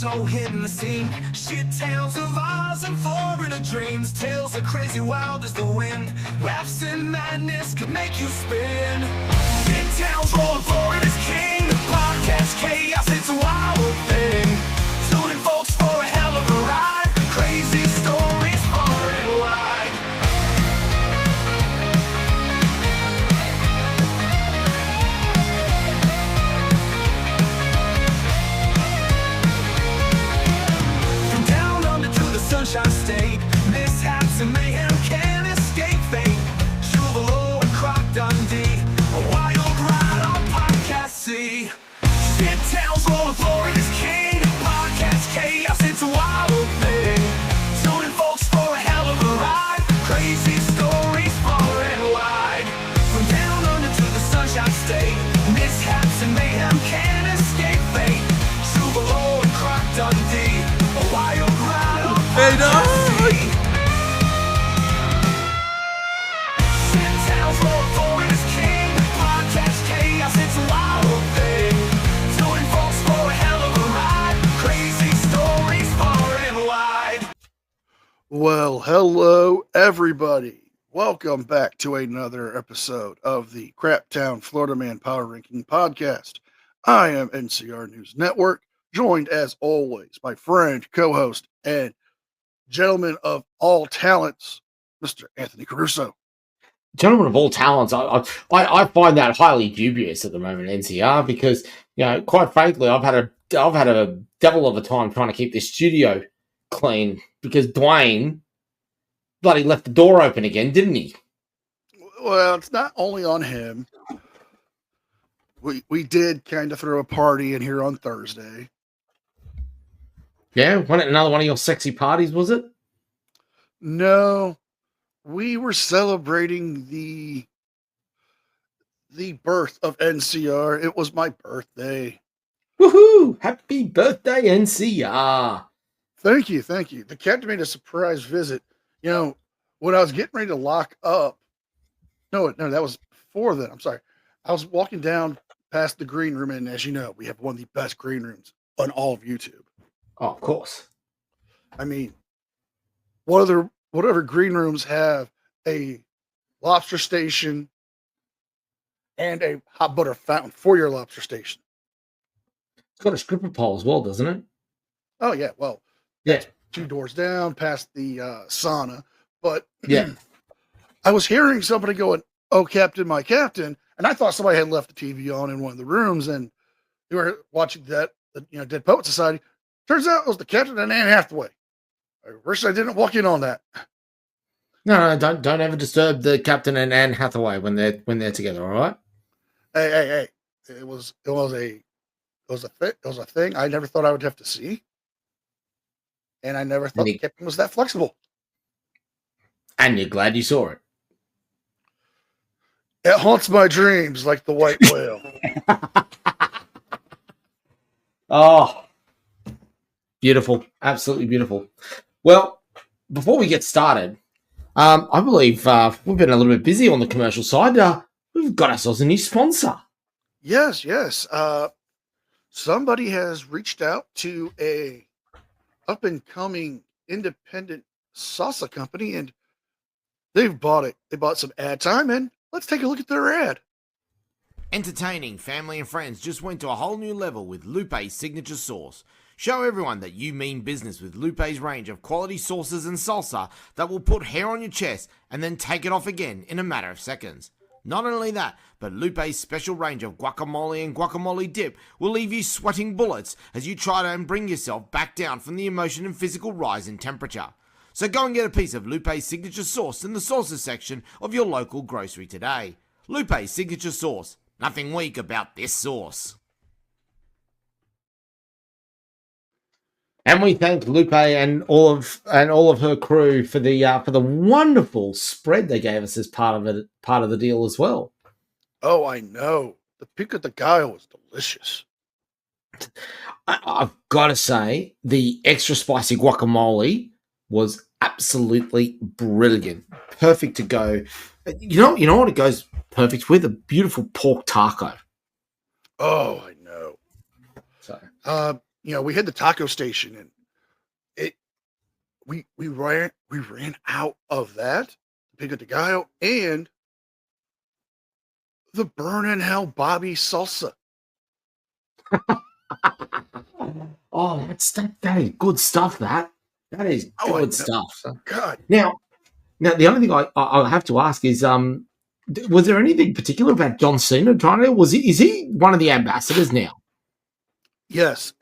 so hidden the scene. Shit tales of Oz and foreigner dreams. Tales are crazy wild as the wind. Laughs and madness could make you spin. Shit tales rolling forward as king. The podcast chaos, it's a wild thing. Tuning folks for a hell of a ride. Crazy stories far and wide. From down under to the Sunshine State, mishaps and mayhem can't escape fate. Chuvalo and Croc Dundee, a wild ride on Podcast C. Shit tales rolling forward as king. Podcast chaos, it's a wild thing. Tuning folks for a hell of a ride. Crazy stories far and wide. From down under to the Sunshine State, mishaps and mayhem can't escape fate. Chuvalo and Croc Dundee, a wild ride on Podcast C. Shit tales rolling forward as king. Podcast chaos, it's a wild thing. Tuning folks for a hell of a ride. Crazy stories far and wide. Well, hello, everybody. Welcome back to another episode of the Craptown Florida Man Power Ranking Podcast. I am NCR News Network, joined as always by friend, co-host, and gentleman of all talents, Mr. Anthony Caruso. Gentlemen of all talents, I find that highly dubious at the moment, NCR, because, you know, quite frankly, I've had a devil of a time trying to keep this studio clean because Dwayne bloody left the door open again, didn't he? Well, it's not only on him. We did kind of throw a party in here on Thursday. Yeah, another one of your sexy parties, was it? No, we were celebrating the birth of NCR. It was my birthday. Woohoo! Happy birthday, NCR! Thank you. The captain made a surprise visit. You know, when I was getting ready to lock up, no, that was before then. I'm sorry. I was walking down past the green room, and as you know, we have one of the best green rooms on all of YouTube. Oh, of course. I mean, whatever green rooms have a lobster station and a hot butter fountain for your lobster station. It's got a stripper pole as well, doesn't it? Oh, yeah. Well, Yeah. 2 doors down past the sauna. But Yeah. I was hearing somebody going, "Oh, Captain, my Captain." And I thought somebody had left the TV on in one of the rooms and they were watching that, Dead Poet Society. Turns out it was the Captain and Anne Hathaway. I wish I didn't walk in on that. No, don't ever disturb the Captain and Anne Hathaway when they're together, all right? Hey. It was a thing I never thought I would have to see. And I never thought the Captain was that flexible. And you're glad you saw it. It haunts my dreams like the white whale. Oh, beautiful. Absolutely beautiful. Well, before we get started, I believe we've been a little bit busy on the commercial side. We've got ourselves a new sponsor. Yes. Somebody has reached out to a up-and-coming independent salsa company, and they've bought it. They bought some ad time, and let's take a look at their ad. Entertaining family and friends just went to a whole new level with Lupe's signature sauce. Show everyone that you mean business with Lupe's range of quality sauces and salsa that will put hair on your chest and then take it off again in a matter of seconds. Not only that, but Lupe's special range of guacamole and guacamole dip will leave you sweating bullets as you try to bring yourself back down from the emotion and physical rise in temperature. So go and get a piece of Lupe's signature sauce in the sauces section of your local grocery today. Lupe's signature sauce. Nothing weak about this sauce. And we thank Lupe and all of her crew for the wonderful spread they gave us as part of the deal as well. Oh, I know. The pico de gallo was delicious. I've got to say, the extra spicy guacamole was absolutely brilliant. Perfect to go. You know what it goes perfect with? A beautiful pork taco. Oh, I know. So we had the taco station, and it we ran out of that pico de gallo and the burn in hell Bobby salsa. Oh, that is good stuff. That is Oh, I good know. stuff. God, Now, the only thing I have to ask is, was there anything particular about John Cena trying to? Is he one of the ambassadors now? yes.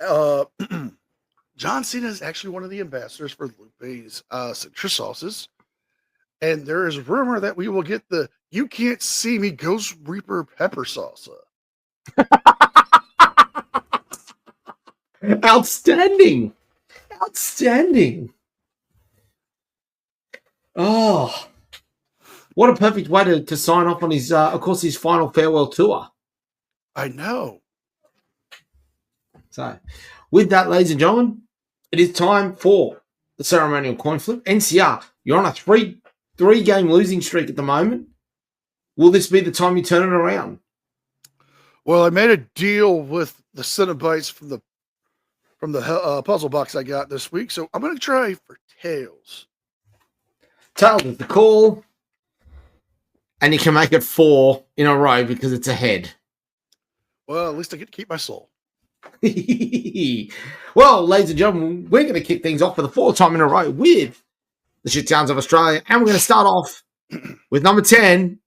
John Cena is actually one of the ambassadors for Lupe's citrus sauces, and there is rumor that we will get the "You Can't See Me" Ghost Reaper pepper salsa. Outstanding, outstanding. Oh, what a perfect way to sign off on his, of course, his final farewell tour. I know. So, with that, ladies and gentlemen, it is time for the ceremonial coin flip. NCR, you're on a three-game losing streak at the moment. Will this be the time you turn it around? Well, I made a deal with the Cinnabites from the puzzle box I got this week, so I'm going to try for tails. Tails is the call, and you can make it 4 in a row because it's a head. Well, at least I get to keep my soul. Well, ladies and gentlemen, we're going to kick things off for the 4th time in a row with the shit towns of Australia, and we're going to start off with number 10.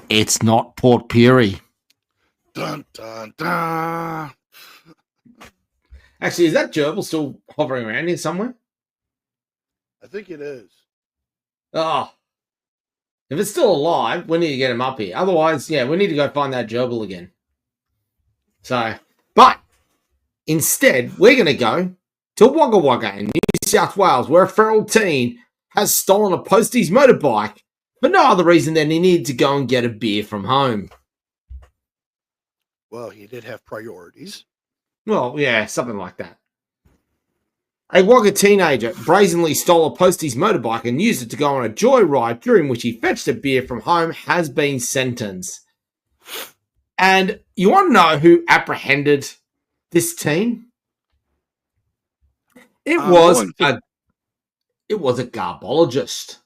It's not Port Pirie. Dun dun dun. Actually, is that gerbil still hovering around here somewhere? I think it is. Oh, if it's still alive, we need to get him up here. Otherwise, yeah, we need to go find that gerbil again. So, but instead, we're going to go to Wagga Wagga in New South Wales, where a feral teen has stolen a postie's motorbike for no other reason than he needed to go and get a beer from home. Well, he did have priorities. Well, yeah, something like that. A Wagga teenager brazenly stole a postie's motorbike and used it to go on a joyride, during which he fetched a beer from home, has been sentenced. And you want to know who apprehended this teen? It was a garbologist.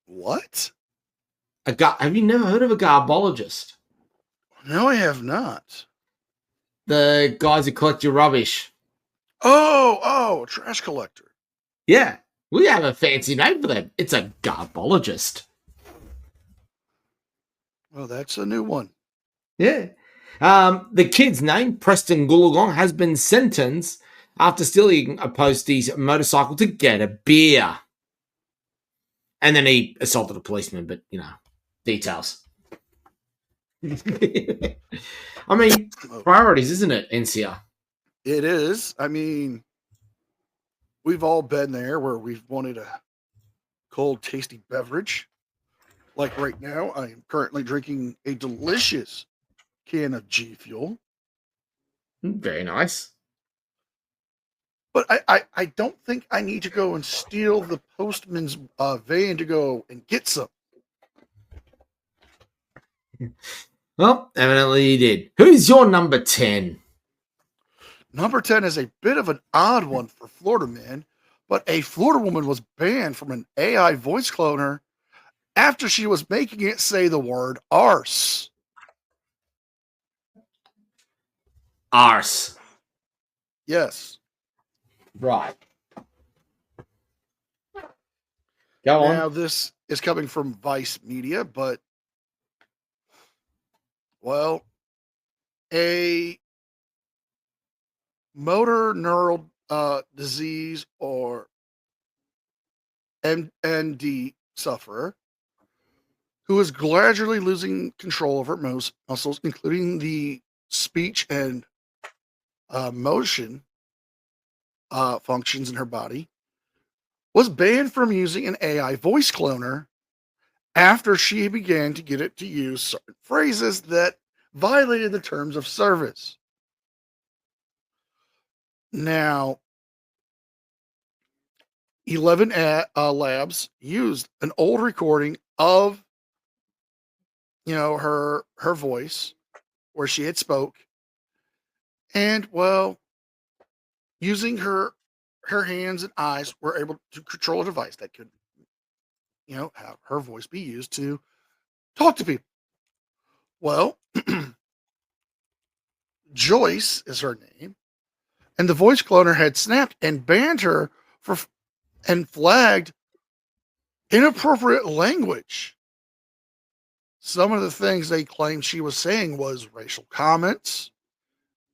What? Have you never heard of a garbologist? No, I have not. The guys who collect your rubbish. Oh, trash collector. Yeah, we have a fancy name for them. It's a garbologist. Well, that's a new one. Yeah. The kid's name, Preston Goolagong, has been sentenced after stealing a postie's motorcycle to get a beer. And then he assaulted a policeman, but, details. I mean, priorities, isn't it, NCR? It is. I mean, we've all been there where we've wanted a cold, tasty beverage. Like right now, I am currently drinking a delicious can of G Fuel. Very nice. But I don't think I need to go and steal the postman's van to go and get some. Well, evidently he did. Who's your number 10? Number 10 is a bit of an odd one for Florida man, but a Florida woman was banned from an AI voice cloner after she was making it say the word arse. Arse. Yes. Right. Go on. Now, this is coming from Vice Media, but, well, a motor neural disease or MND sufferer who is gradually losing control over most muscles, including the speech and motion functions in her body, was banned from using an AI voice cloner after she began to get it to use certain phrases that violated the terms of service. Now, 11 labs used an old recording of her voice where she had spoke, and well, using her hands and eyes, were able to control a device that could, have her voice be used to talk to people. Well, Joyce is her name, and the voice cloner had snapped and banned her for and flagged inappropriate language. Some of the things they claimed she was saying was racial comments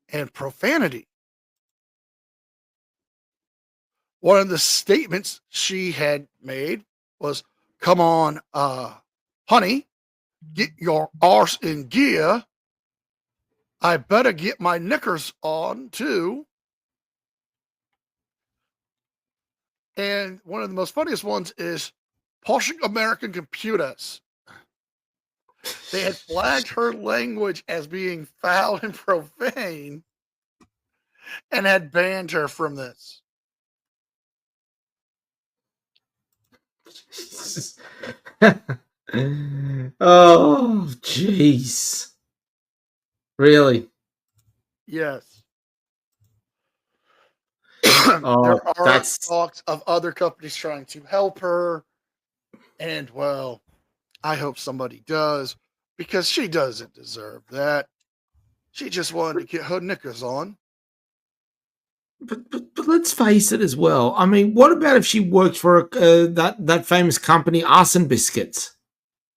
and profanity. One of the statements she had made was, "Come on, honey, get your arse in gear. I better get my knickers on too." And one of the most funniest ones is "Poshing American computers." They had flagged her language as being foul and profane and had banned her from this. Oh, jeez. Really? Yes. Oh, There are that's talks of other companies trying to help her. And, well, I hope somebody does, because she doesn't deserve that. She just wanted to get her knickers on. but let's face it as well. I mean, what about if she worked for that famous company, Arson Biscuits?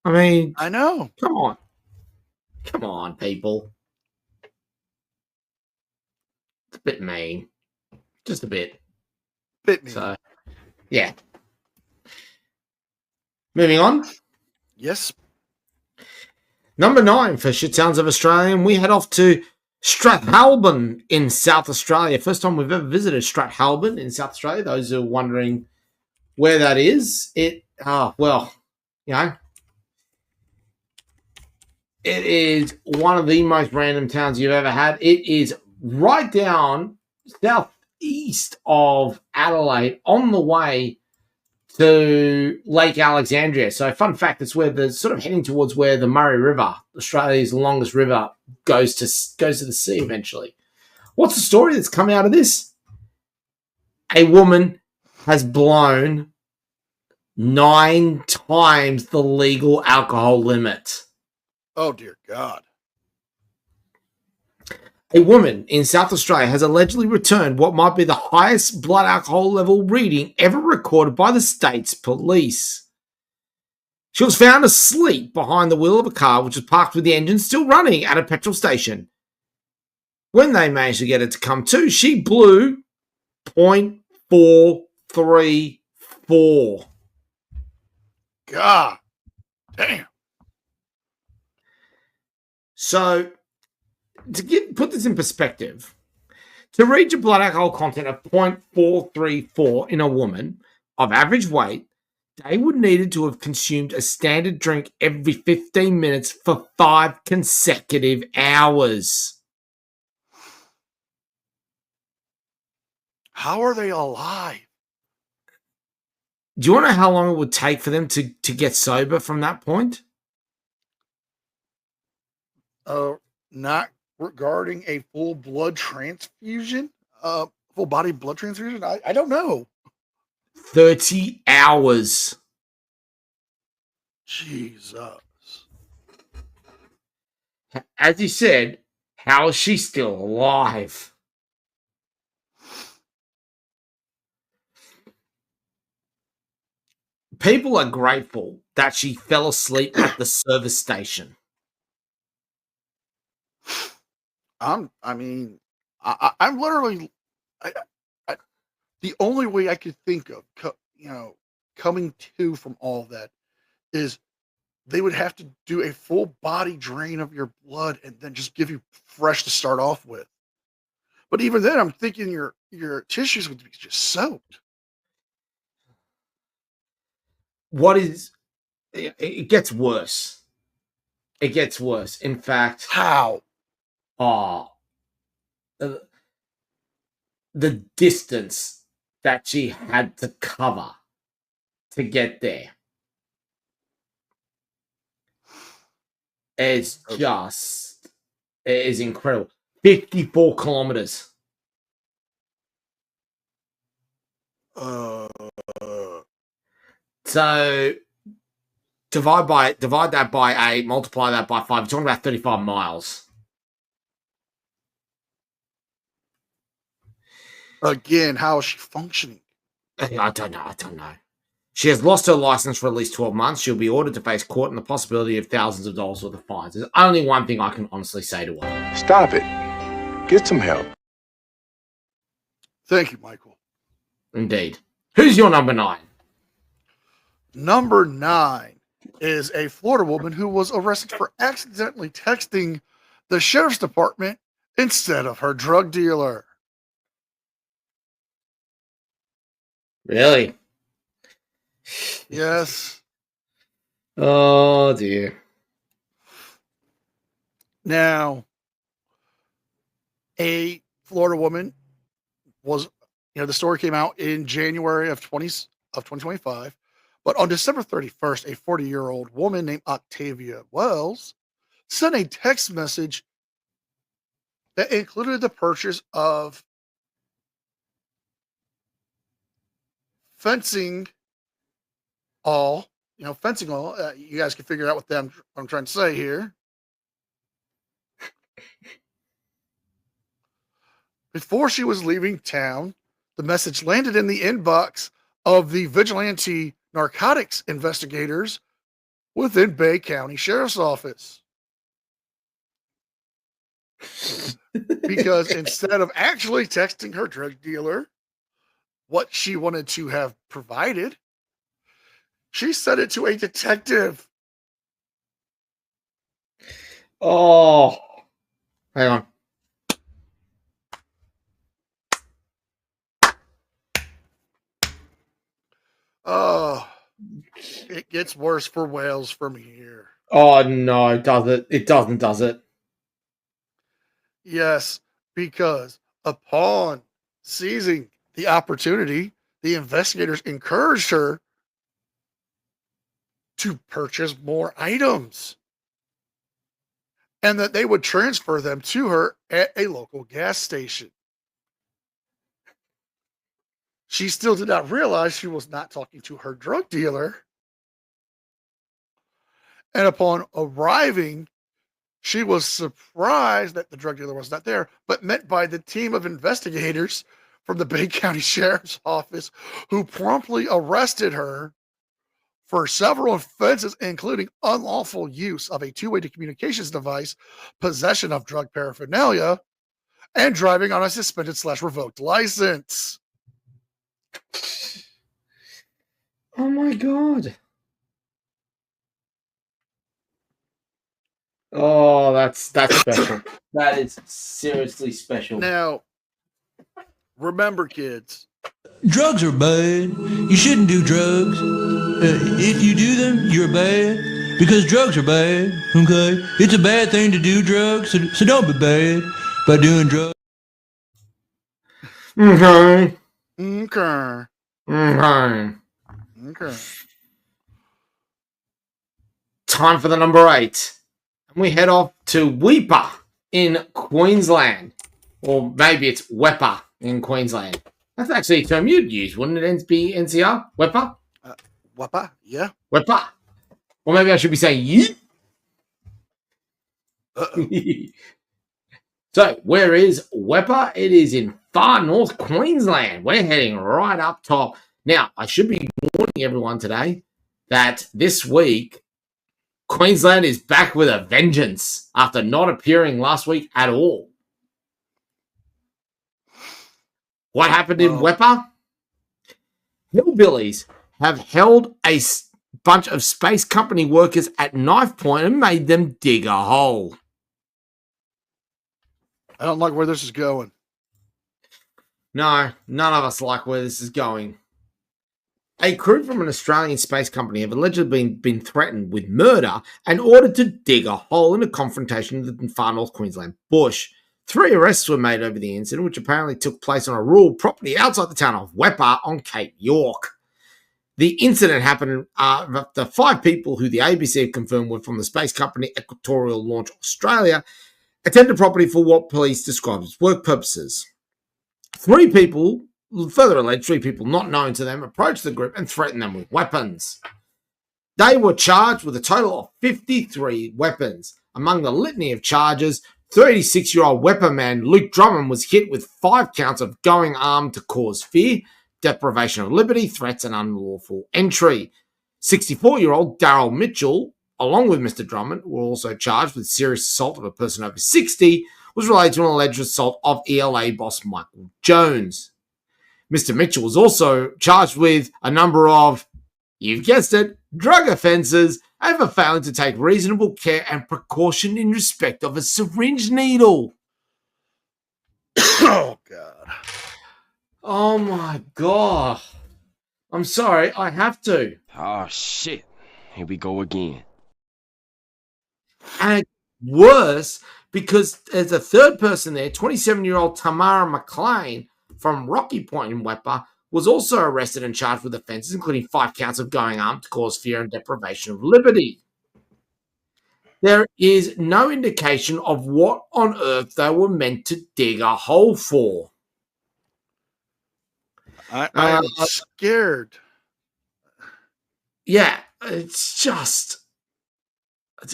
I mean, I know. come on, people. It's a bit mean, just a bit. Bit me. So, yeah. Moving on. Yes. Number 9 for Shit Sounds of Australia, and we head off to Strathalbyn in South Australia. First time we've ever visited Strathalbyn in South Australia. Those who are wondering where that is, it is one of the most random towns you've ever had. It is right down southeast of Adelaide on the way to Lake Alexandria. So, fun fact, it's where the sort of heading towards where the Murray River, Australia's longest river, goes to the sea eventually. What's the story that's come out of this? A woman has blown 9 times the legal alcohol limit. Oh, dear God. A woman in South Australia has allegedly returned what might be the highest blood alcohol level reading ever recorded by the state's police. She was found asleep behind the wheel of a car which was parked with the engine still running at a petrol station. When they managed to get it to come to, she blew 0.434. God damn. So, to put this in perspective, to reach a blood alcohol content of 0.434 in a woman of average weight, they would needed to have consumed a standard drink every 15 minutes for 5 consecutive hours. How are they alive? Do you want to know how long it would take for them to get sober from that point? Not regarding a full blood transfusion, full body blood transfusion. I don't know. 30 hours. Jesus. As you said, how is she still alive? People are grateful that she fell asleep at the service station. I'm literally, the only way I could think of, coming to from all that is they would have to do a full body drain of your blood and then just give you fresh to start off with. But even then, I'm thinking your tissues would be just soaked. It gets worse. It gets worse. In fact, How? The distance that she had to cover to get there is incredible. 54 kilometers. Uh, So divide that by 8, multiply that by 5. You're talking about 35 miles. again, how is she functioning? I don't know. She has lost her license for at least 12 months. She'll be ordered to face court and the possibility of thousands of dollars worth of fines. There's only one thing I can honestly say to her. Stop it. Get some help. Thank you, Michael. Indeed. Who's your number 9? Number 9 is a Florida woman who was arrested for accidentally texting the sheriff's department instead of her drug dealer. Really? Yes. Oh, dear. Now, a Florida woman was, the story came out in January of 2025, but on December 31st, a 40-year-old woman named Octavia Wells sent a text message that included the purchase of fencing all. You guys can figure out what I'm trying to say here. Before she was leaving town, the message landed in the inbox of the vigilante narcotics investigators within Bay County Sheriff's Office. Because instead of actually texting her drug dealer what she wanted to have provided, she sent it to a detective. Oh. Hang on. Oh, it gets worse for Wales from here. Oh, no, does it? It doesn't, does it? Yes, because upon seizing the opportunity, the investigators encouraged her to purchase more items and that they would transfer them to her at a local gas station. She still did not realize she was not talking to her drug dealer. And upon arriving, she was surprised that the drug dealer was not there, but met by the team of investigators from the Bay County Sheriff's Office, who promptly arrested her for several offenses, including unlawful use of a two-way communications device, possession of drug paraphernalia, and driving on a suspended/revoked license. Oh, my God. Oh, that's special. That is seriously special. Now, remember, kids, Drugs are bad. You shouldn't do drugs. If you do them, you're bad. Because drugs are bad, okay? It's a bad thing to do drugs, so don't be bad by doing drugs. Okay. okay. Time for the number 8. And we head off to Weipa in Queensland. Or maybe it's Wepa in Queensland. That's actually a term you'd use, wouldn't it? Be NCR? Wepa? Wapa, yeah. Wepa. Or maybe I should be saying you. So, where is Wepa? It is in far north Queensland. We're heading right up top. Now, I should be warning everyone today that this week, Queensland is back with a vengeance after not appearing last week at all. What happened in Wepa? Hillbillies have held a bunch of space company workers at knife point and made them dig a hole. I don't like where this is going. No, none of us like where this is going. A crew from an Australian space company have allegedly been threatened with murder and ordered to dig a hole in a confrontation in the far north Queensland bush. 3 arrests were made over the incident, which apparently took place on a rural property outside the town of Wepa on Cape York. The incident happened after 5 people who the ABC have confirmed were from the space company Equatorial Launch Australia attended property for what police described as work purposes. 3 people further alleged 3 people not known to them approached the group and threatened them with weapons. They were charged with a total of 53 weapons. Among the litany of charges, 36-year-old weapon man Luke Drummond was hit with 5 counts of going armed to cause fear, deprivation of liberty, threats, and unlawful entry. 64-year-old Daryl Mitchell, along with Mr. Drummond, were also charged with serious assault of a person over 60, was related to an alleged assault of ELA boss Michael Jones. Mr. Mitchell was also charged with a number of, you've guessed it, drug offences and for failing to take reasonable care and precaution in respect of a syringe needle. Oh, God. Oh my God. I'm sorry, I have to. Oh, shit. Here we go again. And worse, because there's a third person there, 27-year-old Tamara McLean from Rocky Point in Wepa, was also arrested and charged with offences, including 5 counts of going armed to cause fear and deprivation of liberty. There is no indication of what on earth they were meant to dig a hole for. I'm scared. Yeah, it's just...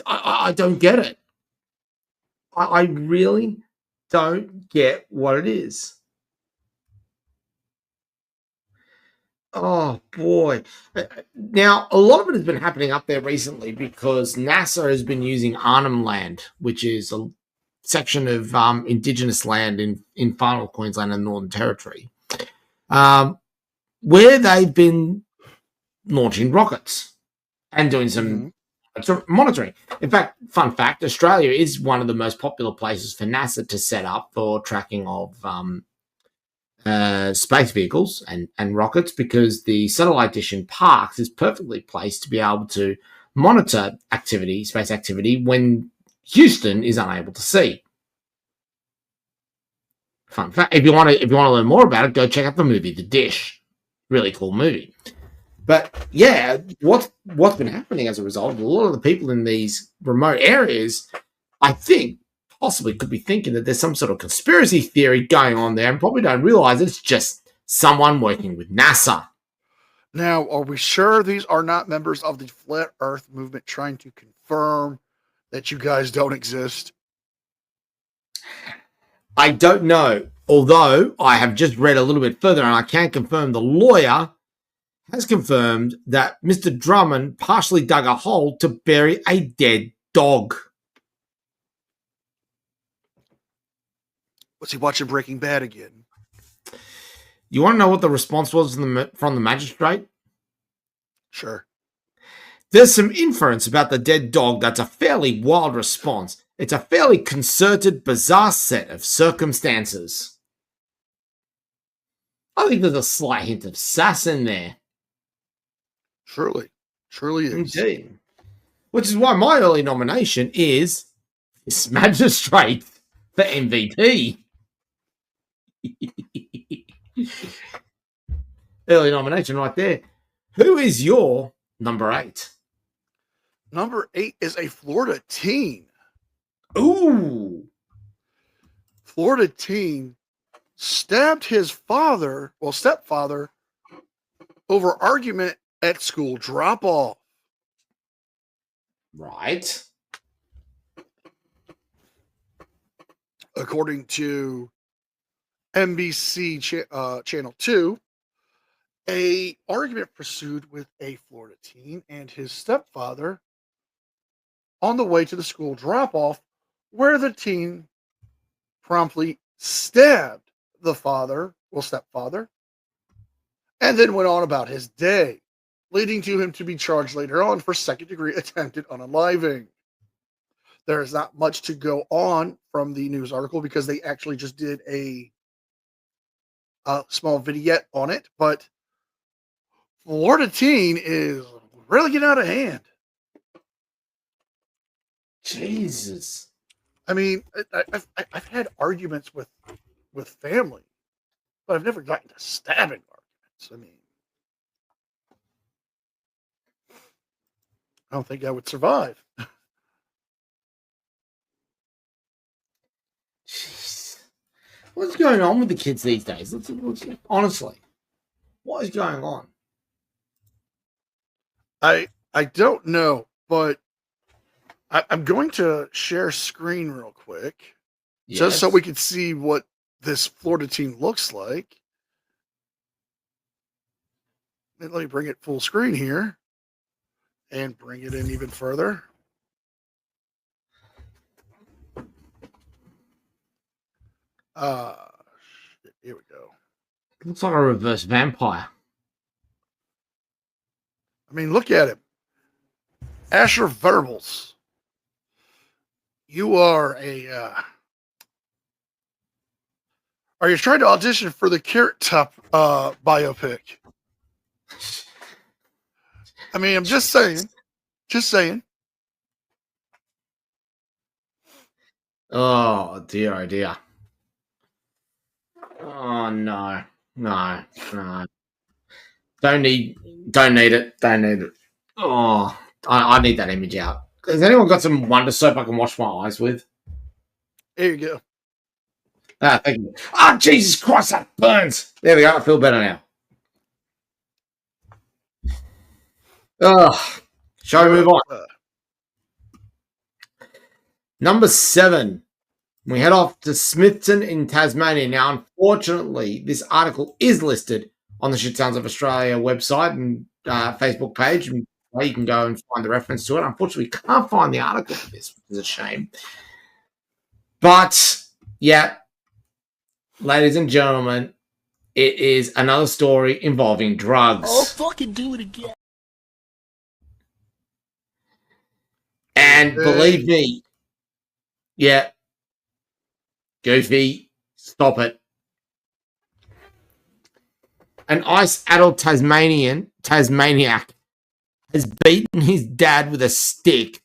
I don't get it. I really don't get what it is. Oh, boy. Now, a lot of it has been happening up there recently because NASA has been using Arnhem Land, which is a section of Indigenous land in far north Queensland and Northern Territory, where they've been launching rockets and doing some monitoring. In fact, fun fact, Australia is one of the most popular places for NASA to set up for tracking of space vehicles and rockets, because the satellite dish in Parkes is perfectly placed to be able to monitor space activity when Houston is unable to see. Fun fact. If you want to learn more about it, go check out the movie The Dish. Really cool movie. But yeah, what's been happening as a result, a lot of the people in these remote areas, I think, possibly could be thinking that there's some sort of conspiracy theory going on there and probably don't realize it's just someone working with NASA. Now, are we sure these are not members of the Flat Earth movement trying to confirm that you guys don't exist? I don't know. Although I have just read a little bit further and I can confirm the lawyer has confirmed that Mr. Drummond partially dug a hole to bury a dead dog. Was he watching Breaking Bad again? You want to know what the response was from the magistrate? Sure. There's some inference about the dead dog that's a fairly wild response. It's a fairly concerted, bizarre set of circumstances. I think there's a slight hint of sass in there. Surely is. Indeed. Which is why my early nomination is this magistrate for MVP. Early nomination right there. Who is your number 8? Number 8 is a Florida teen. Ooh. Florida teen stabbed his stepfather, over argument at school drop-off. Right. According to NBC Channel 2, a argument pursued with a Florida teen and his stepfather on the way to the school drop-off, where the teen promptly stabbed the stepfather, and then went on about his day, leading to him to be charged later on for second-degree attempted unaliving. There is not much to go on from the news article because they actually just did a small vignette on it, but Florida teen is really getting out of hand. Jesus. I mean, I've had arguments with family, but I've never gotten to stabbing arguments. I mean, I don't think I would survive. Jeez. What's going on with the kids these days? Honestly, what is going on? I don't know, but I'm going to share screen real quick just so Yes. we can see what this Florida team looks like. And let me bring it full screen here and bring it in even further. Here we go. Looks like a reverse vampire. I mean, look at him. Asher Verbals. You are are you trying to audition for the Carrot Top biopic? I mean, I'm just saying. Just saying. Oh dear, oh dear. Oh no. No. Don't need it. Don't need it. Oh, I need that image out. Has anyone got some Wonder Soap I can wash my eyes with? Here you go. Ah, thank you. Ah, Jesus Christ, that burns. There we go. I feel better now. Oh, shall we move on? Number 7. We head off to Smithton in Tasmania. Now, unfortunately, this article is listed on the Shit Sounds of Australia website and Facebook page, and you can go and find the reference to it. Unfortunately, we can't find the article for this, which is a shame. But, yeah, ladies and gentlemen, it is another story involving drugs. Oh, fucking do it again. And believe me, yeah, Goofy, stop it. An ice-addled Tasmaniac has beaten his dad with a stick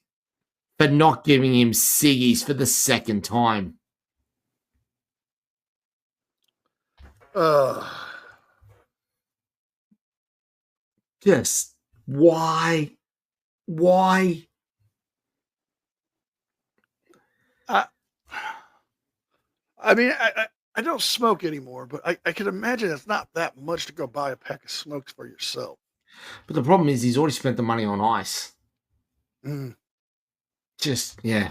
for not giving him ciggies for the second time. Just why? Why? I mean, I don't smoke anymore, but I can imagine it's not that much to go buy a pack of smokes for yourself. But the problem is he's already spent the money on ice. Mm. Just, yeah.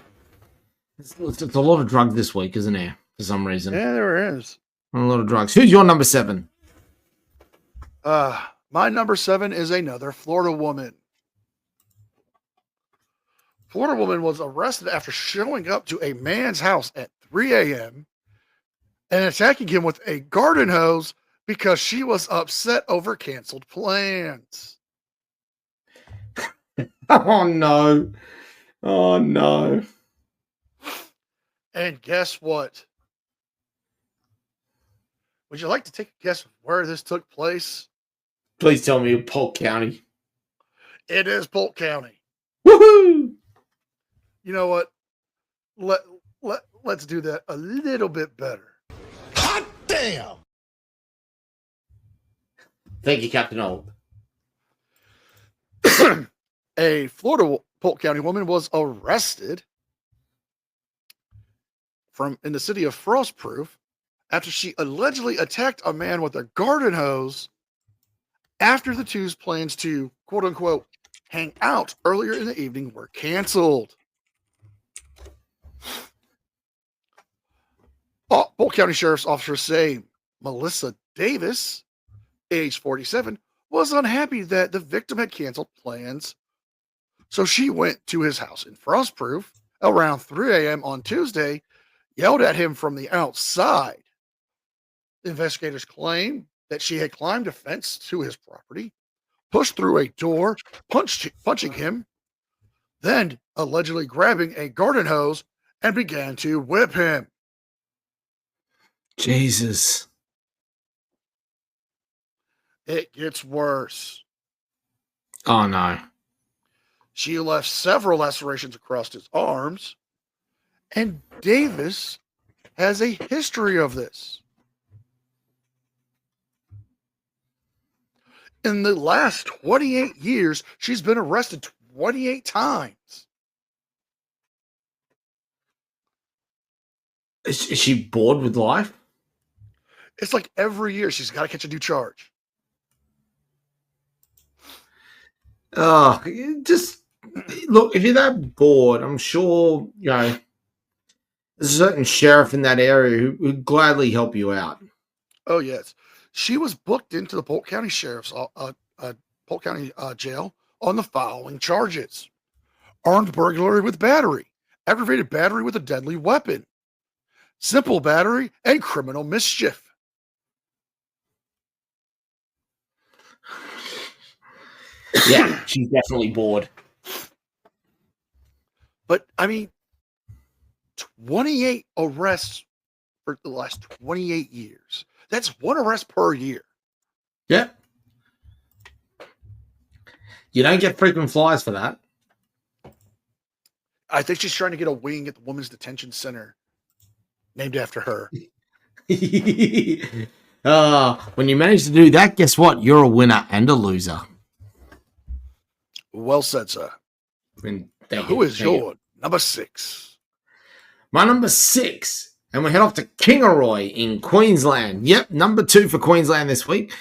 It's a lot of drugs this week, isn't there? For some reason. Yeah, there is. A lot of drugs. Who's your number 7? My number 7 is another Florida woman. Florida woman was arrested after showing up to a man's house at 3 a.m. and attacking him with a garden hose because she was upset over canceled plans. Oh, no. Oh, no. And guess what? Would you like to take a guess where this took place? Please tell me Polk County. It is Polk County. Woohoo! You know what? Let's do that a little bit better. Hot damn! Thank you, Captain Old. A Florida Polk County woman was arrested in the city of Frostproof after she allegedly attacked a man with a garden hose after the two's plans to, quote unquote, hang out earlier in the evening were canceled. Polk County Sheriff's officers say Melissa Davis, age 47, was unhappy that the victim had canceled plans. So she went to his house in Frostproof around 3 a.m. on Tuesday, yelled at him from the outside. Investigators claim that she had climbed a fence to his property, pushed through a door, punching him, then allegedly grabbing a garden hose and began to whip him. Jesus. It gets worse. Oh, no. She left several lacerations across his arms, and Davis has a history of this. In the last 28 years, she's been arrested 28 times. Is she bored with life? It's like every year she's got to catch a new charge. Oh, just look, if you're that bored, I'm sure, there's a certain sheriff in that area who would gladly help you out. Oh yes, she was booked into the Polk County Sheriff's Polk County jail on the following charges: armed burglary with battery, aggravated battery with a deadly weapon, simple battery, and criminal mischief. Yeah, she's definitely bored. But I mean, 28 arrests for the last 28 years. That's one arrest per year. Yeah. You don't get frequent flyers for that. I think she's trying to get a wing at the Women's Detention Center named after her. When you manage to do that, guess what? You're a winner and a loser. Well said, sir. And Who is your number 6? My number 6, and we head off to Kingaroy in Queensland. Yep, number 2 for Queensland this week.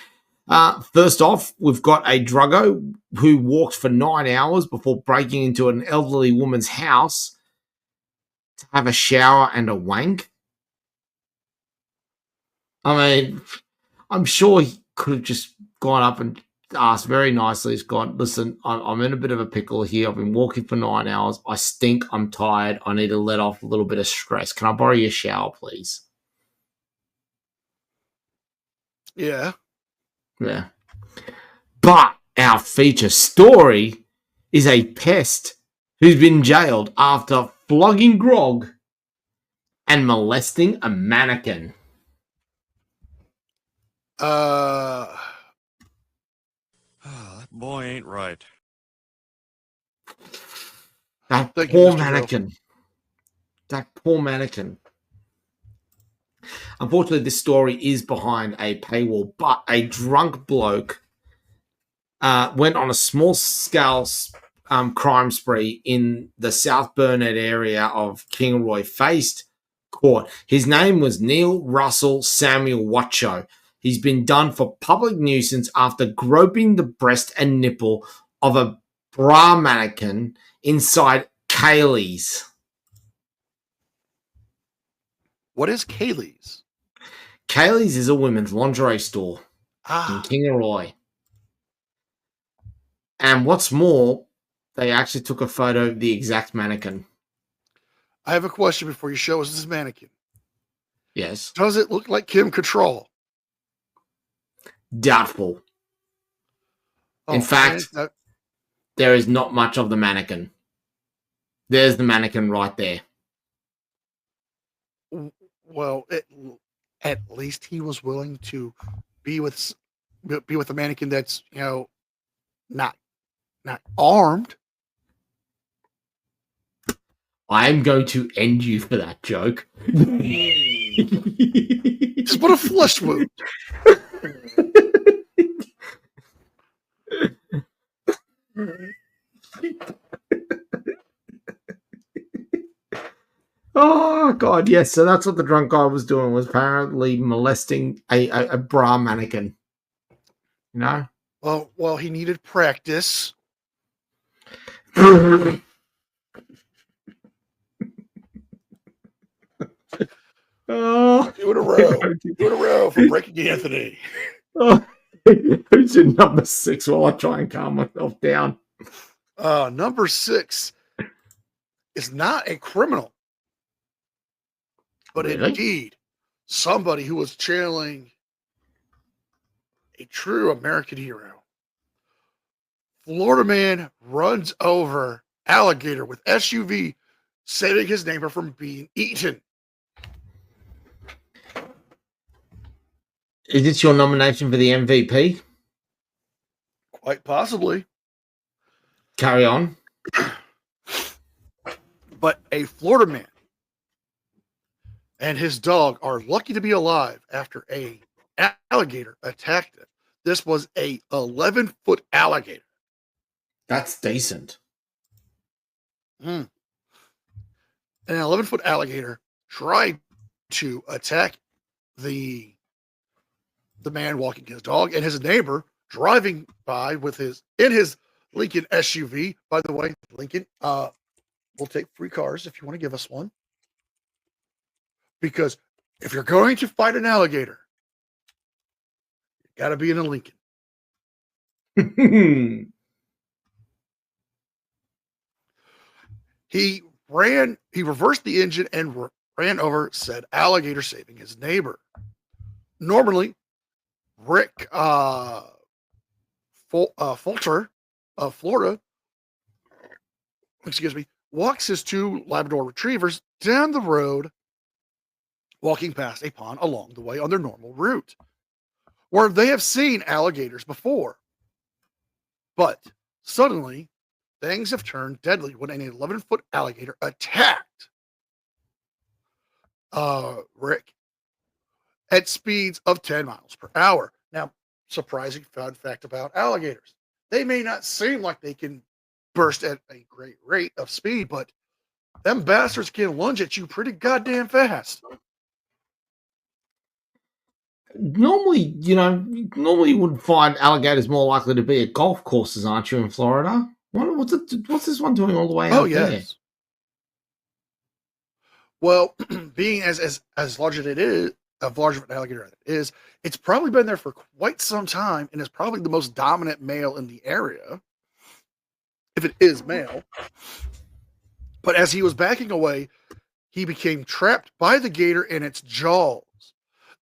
First off, we've got a druggo who walked for 9 hours before breaking into an elderly woman's house to have a shower and a wank. I mean, I'm sure he could have just gone up and asked very nicely. He's gone, listen, I'm in a bit of a pickle here. I've been walking for 9 hours. I stink. I'm tired. I need to let off a little bit of stress. Can I borrow your shower, please? Yeah. Yeah. But our feature story is a pest who's been jailed after flogging grog and molesting a mannequin. That boy ain't right. That Thank you, poor Mr. Hill. mannequin. That poor mannequin. Unfortunately, this story is behind a paywall, but a drunk bloke went on a small-scale crime spree in the South Burnett area of Kingaroy, faced court. His name was Neil Russell Samuel Watcho. He's been done for public nuisance after groping the breast and nipple of a bra mannequin inside Kaylee's. What is Kaylee's? Kaylee's is a women's lingerie store in Ah, Kingaroy. And what's more, they actually took a photo of the exact mannequin. I have a question before you show us this mannequin. Yes. Does it look like Kim Cattrall? Doubtful. Oh, In fact, there is not much of the mannequin. There's the mannequin right there. well, at least he was willing to be with a mannequin that's not armed. I'm going to end you for that joke. Just put a flesh wound. Oh, God, yes. So that's what the drunk guy was doing, was apparently molesting a bra mannequin. You know? Well, he needed practice. Oh, 2 in a row. 2 in a row for Breaking Anthony. oh. Who's in number 6 while I try and calm myself down? Number 6 is not a criminal, but Really? indeed somebody who was channeling a true American hero. Florida man runs over alligator with SUV, saving his neighbor from being eaten. Is this your nomination for the MVP? Quite possibly. Carry on. But a Florida man and his dog are lucky to be alive after a alligator attacked them. This was a 11-foot alligator. That's decent. An 11-foot alligator tried to attack the the man walking his dog and his neighbor driving by with in his Lincoln SUV. By the way, Lincoln, we'll take free cars if you want to give us one. Because if you're going to fight an alligator, you got to be in a Lincoln. He reversed the engine and ran over said alligator, saving his neighbor. Normally, Rick Fulcher of Florida, walks his 2 Labrador retrievers down the road, walking past a pond along the way on their normal route, where they have seen alligators before. But suddenly, things have turned deadly when an 11-foot alligator attacked Rick at speeds of 10 miles per hour. Now, surprising fun fact about alligators. They may not seem like they can burst at a great rate of speed, but them bastards can lunge at you pretty goddamn fast. Normally, you would find alligators more likely to be at golf courses, aren't you, in Florida? What's this one doing all the way out there? Yes. Well, being as large as it is, as large of an alligator as it is, it's probably been there for quite some time and is probably the most dominant male in the area, if it is male. But as he was backing away, he became trapped by the gator in its jaws.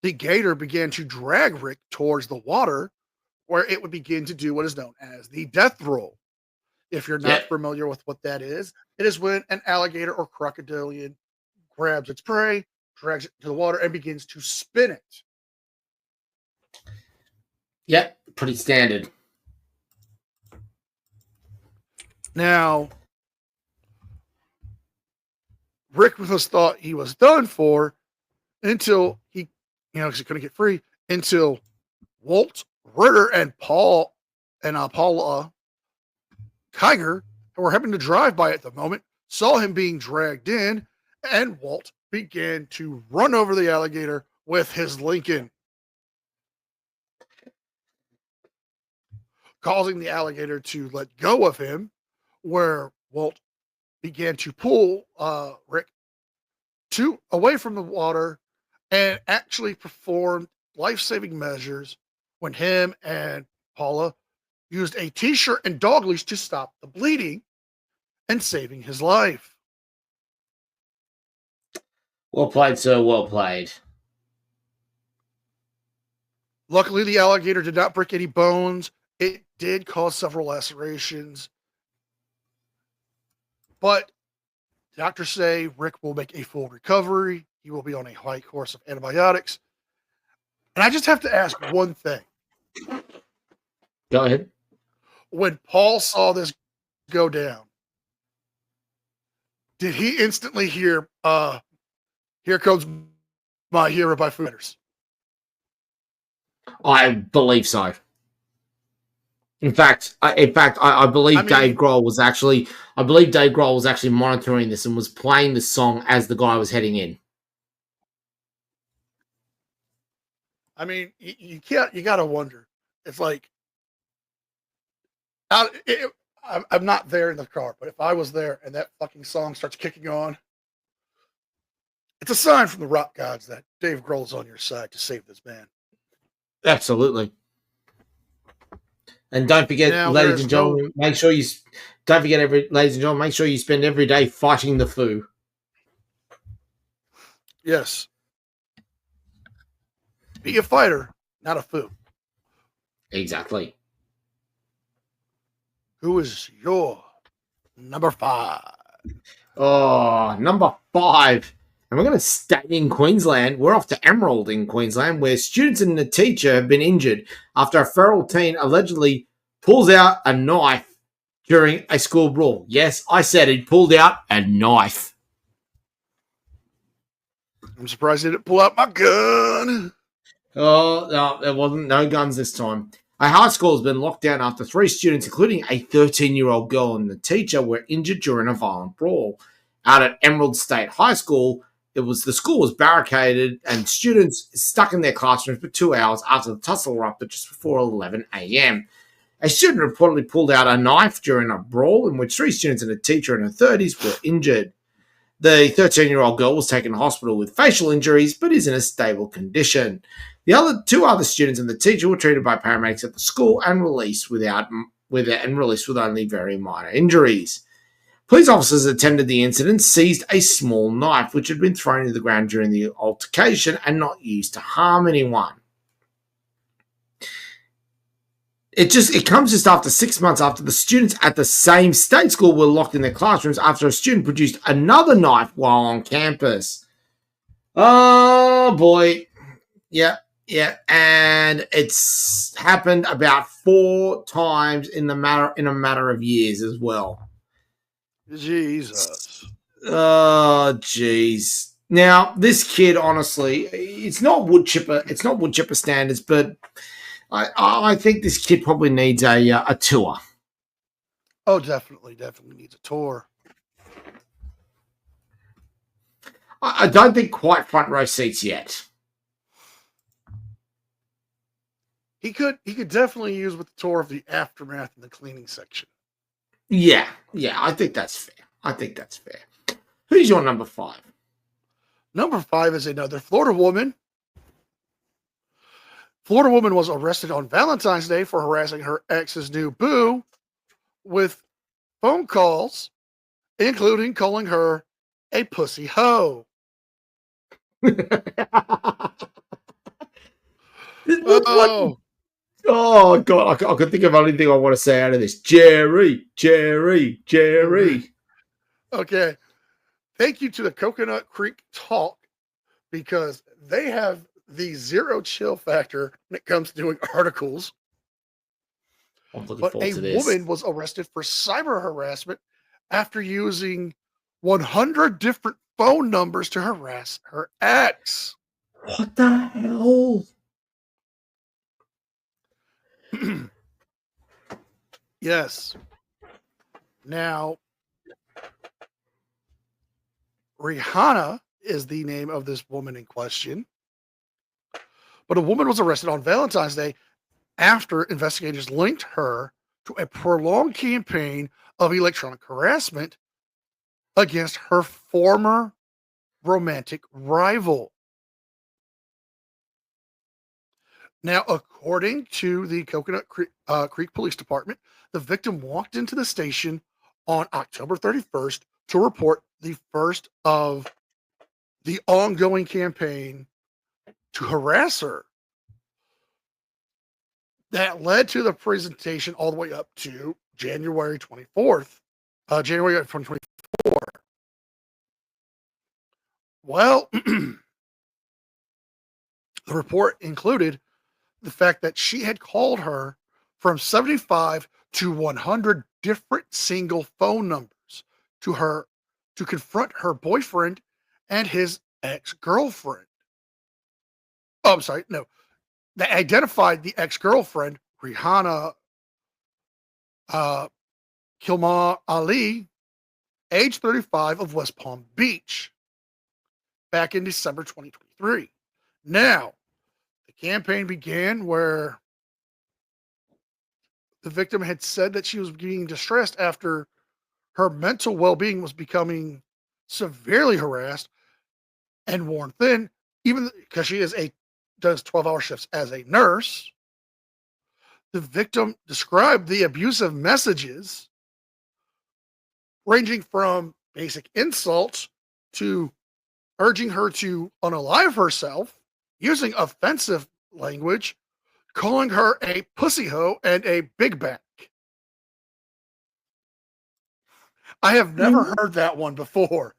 The gator began to drag Rick towards the water, where it would begin to do what is known as the death roll. If you're not familiar with what that is, it is when an alligator or crocodilian grabs its prey, drags it to the water, and begins to spin it. Yep, pretty standard. Now, Rick was thought he was done for until he, because he couldn't get free, until Walt Ritter and Paula Kiger, who were happening to drive by at the moment, saw him being dragged in, and Walt began to run over the alligator with his Lincoln, causing the alligator to let go of him, where Walt began to pull Rick away from the water and actually performed life-saving measures when him and Paula used a t-shirt and dog leash to stop the bleeding and saving his life. Well played, sir. Well played. Luckily, the alligator did not break any bones. It did cause several lacerations. But doctors say Rick will make a full recovery. He will be on a high course of antibiotics. And I just have to ask one thing. Go ahead. When Paul saw this go down, did he instantly hear, Here Comes My Hero by Foo Fighters? I believe so. In fact, I believe Dave Grohl was actually monitoring this and was playing the song as the guy was heading in. I mean, you got to wonder. It's like, I'm not there in the car, but if I was there and that fucking song starts kicking on, it's a sign from the rock gods that Dave Grohl's on your side to save this band. Absolutely. And don't forget, ladies and gentlemen, make sure you spend every day fighting the foo. Yes. Be a fighter, not a foo. Exactly. Who is your number 5? Oh, number 5. And we're going to stay in Queensland. We're off to Emerald in Queensland, where students and a teacher have been injured after a feral teen allegedly pulls out a knife during a school brawl. Yes, I said he pulled out a knife. I'm surprised he didn't pull out my gun. Oh, no, there wasn't no guns this time. A high school has been locked down after 3 students, including a 13-year-old girl and the teacher, were injured during a violent brawl. Out at Emerald State High School, the school was barricaded and students stuck in their classrooms for 2 hours after the tussle erupted just before 11 a.m. A student reportedly pulled out a knife during a brawl in which 3 students and a teacher in her 30s were injured. The 13-year-old girl was taken to hospital with facial injuries, but is in a stable condition. The 2 other students and the teacher were treated by paramedics at the school and released with only very minor injuries. Police officers attended the incident, seized a small knife which had been thrown to the ground during the altercation and not used to harm anyone. It comes just after 6 months after the students at the same state school were locked in their classrooms after a student produced another knife while on campus. Oh boy. Yeah. And it's happened about 4 times in a matter of years as well. Jesus. Oh, jeez. Now, this kid, honestly, it's not wood chipper standards, but I think this kid probably needs a tour. Oh, definitely needs a tour. I don't think quite front row seats yet. He could definitely use with the tour of the aftermath and the cleaning section. Yeah, I think that's fair. Who's your number 5? Number 5 is another Florida woman. Florida woman was arrested on Valentine's Day for harassing her ex's new boo with phone calls, including calling her a pussy hoe. Oh. Oh, God, I can think of only thing I want to say out of this. Jerry. Okay. Thank you to the Coconut Creek Talk, because they have the zero chill factor when it comes to doing articles. I'm looking But forward to a this. woman was arrested for cyber harassment after using 100 different phone numbers to harass her ex. What the hell? Yes. Now, Rihanna is the name of this woman in question. But a woman was arrested on Valentine's Day after investigators linked her to a prolonged campaign of electronic harassment against her former romantic rival. Now, according to the Coconut Creek Police Department, the victim walked into the station on October 31st to report the first of the ongoing campaign to harass her. That led to the presentation all the way up to January 24th, January of 2024. Well, the report included the fact that she had called her from 75 to 100 different single phone numbers to confront her boyfriend and his ex-girlfriend. Oh, I'm sorry. No, they identified the ex-girlfriend, Rihanna Kilmar Ali, age 35, of West Palm Beach, back in December 2023. Now, the campaign began where the victim had said that she was being distressed after her mental well-being was becoming severely harassed and worn thin, even because she does 12-hour shifts as a nurse. The victim described the abusive messages ranging from basic insults to urging her to unalive herself, using offensive language, calling her a pussy hoe and a big back. I have never heard that one before.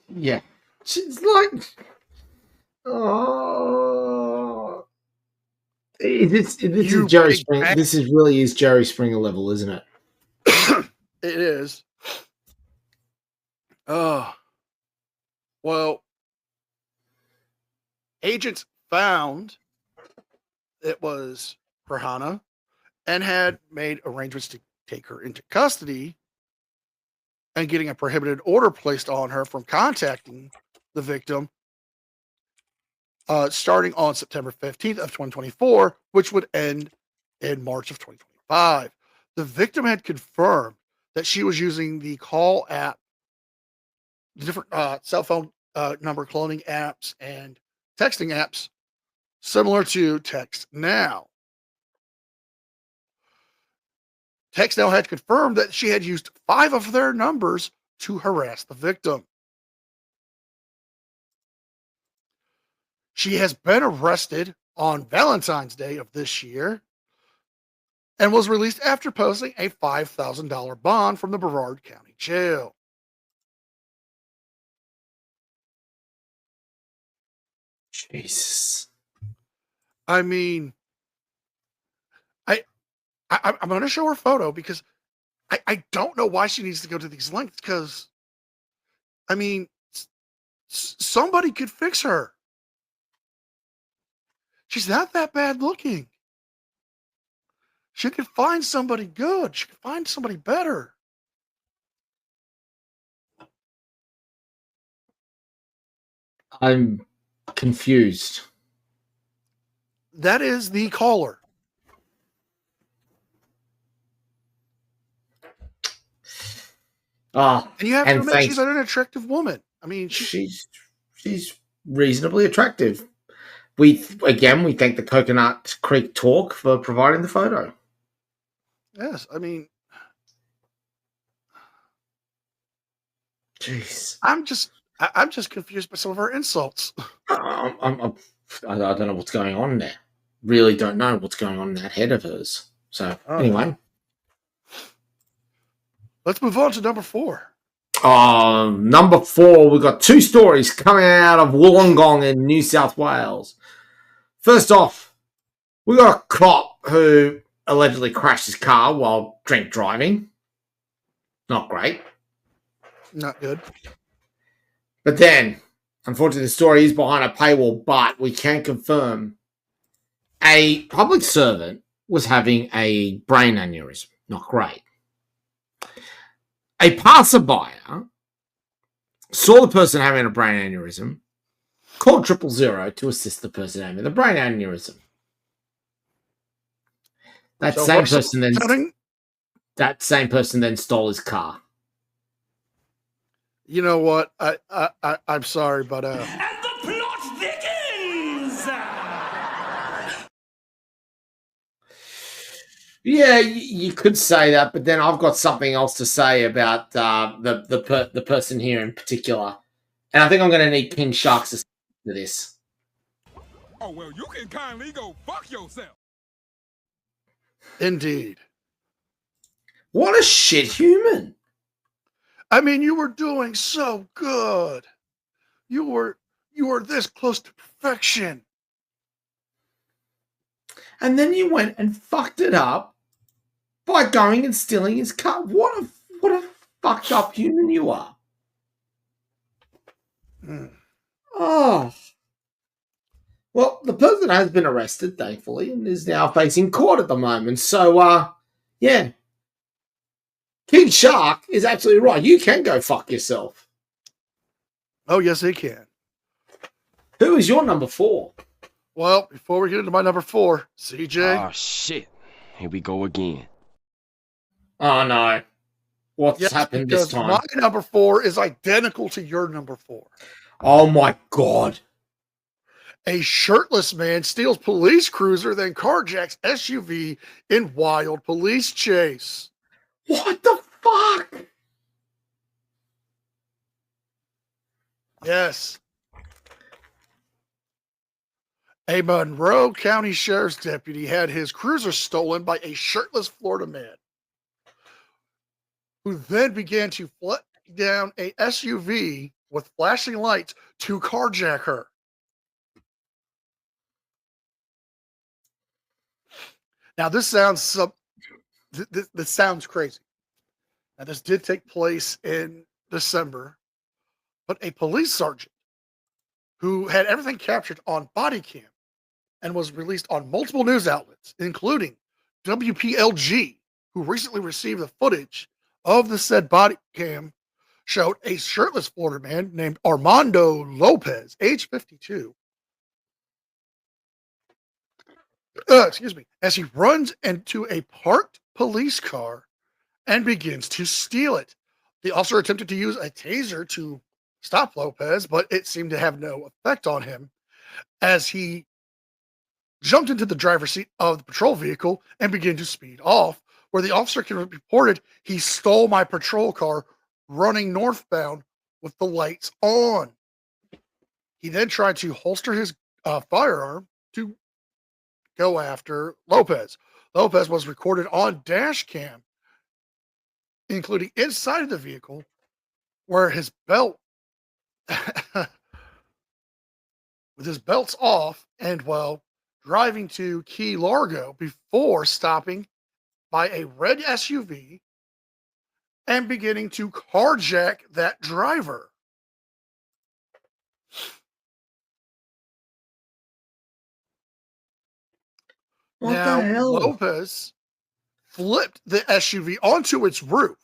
Yeah. She's like, oh. This is Jerry Springer. This really is Jerry Springer level, isn't it? It is. Well, agents found it was Rihanna and had made arrangements to take her into custody. and getting a prohibited order placed on her from contacting the victim starting on September 15th of 2024, which would end in March of 2025. The victim had confirmed that she was using the call app, the different cell phone number cloning apps and texting apps similar to TextNow. TextNow had confirmed that she had used 5 of their numbers to harass the victim. She has been arrested on Valentine's Day of this year and was released after posting a $5,000 bond from the Brevard County Jail. Jesus. I mean, I'm going to show her photo because I don't know why she needs to go to these lengths because, I mean, somebody could fix her. She's not that bad looking. She could find somebody good. She could find somebody better. I'm confused. That is the caller. Ah, And you have to and admit thanks. she's an attractive woman. I mean, She's reasonably attractive. We thank the Coconut Creek Talk for providing the photo. yes, I mean, Jeez. I'm just confused by some of her insults. I don't know what's going on there. Really don't know what's going on in that head of hers. So anyway, Let's move on to number 4. number 4, we've got 2 stories coming out of Wollongong in New South Wales. First off, we got a cop who allegedly crashed his car while drink driving. Not great. Not good. But then, unfortunately, the story is behind a paywall, but we can confirm a public servant was having a brain aneurysm. Not great. A passerby saw the person having a brain aneurysm, called 000 to assist the person having the brain aneurysm. That So same what's the person then setting? that same person then stole his car. You know what? I'm sorry, but And the plot thickens! Yeah, you could say that, but then I've got something else to say about the person here in particular, and I think I'm going to need King Shark's assistance to this. Oh, well, you can kindly go fuck yourself. indeed. What a shit human! I mean, you were doing so good. You were this close to perfection. And then you went and fucked it up by going and stealing his car. What a fucked up human you are. Mm. Oh. Well, the person has been arrested, thankfully, and is now facing court at the moment. So, yeah. King Shark is absolutely right. You can go fuck yourself. Oh, yes, he can. Who is your number 4? Well, before we get into my number 4, CJ, Oh, shit. Here we go again. Oh, no. What's yes, happened this because time? my number 4 is identical to your number 4. Oh, my God. A shirtless man steals police cruiser, then carjacks SUV in wild police chase. What the fuck? Yes. A Monroe County Sheriff's deputy had his cruiser stolen by a shirtless Florida man, who then began to flag down a SUV with flashing lights to carjack her. Now, this sounds this sounds crazy. Now, this did take place in December, but a police sergeant who had everything captured on body cam and was released on multiple news outlets, including WPLG, who recently received the footage of the said body cam showed a shirtless Florida man named Armando Lopez, age 52. Excuse me, as he runs into a parked police car and begins to steal it. The officer attempted to use a taser to stop Lopez, but it seemed to have no effect on him as he jumped into the driver's seat of the patrol vehicle and began to speed off, where the officer reported he stole my patrol car running northbound with the lights on. He then tried to holster his firearm to go after Lopez. Lopez was recorded on dash cam, including inside of the vehicle, where his belt, with his belts off, and while driving to Key Largo before stopping by a red SUV and beginning to carjack that driver. What Now, the hell? Lopez flipped the SUV onto its roof.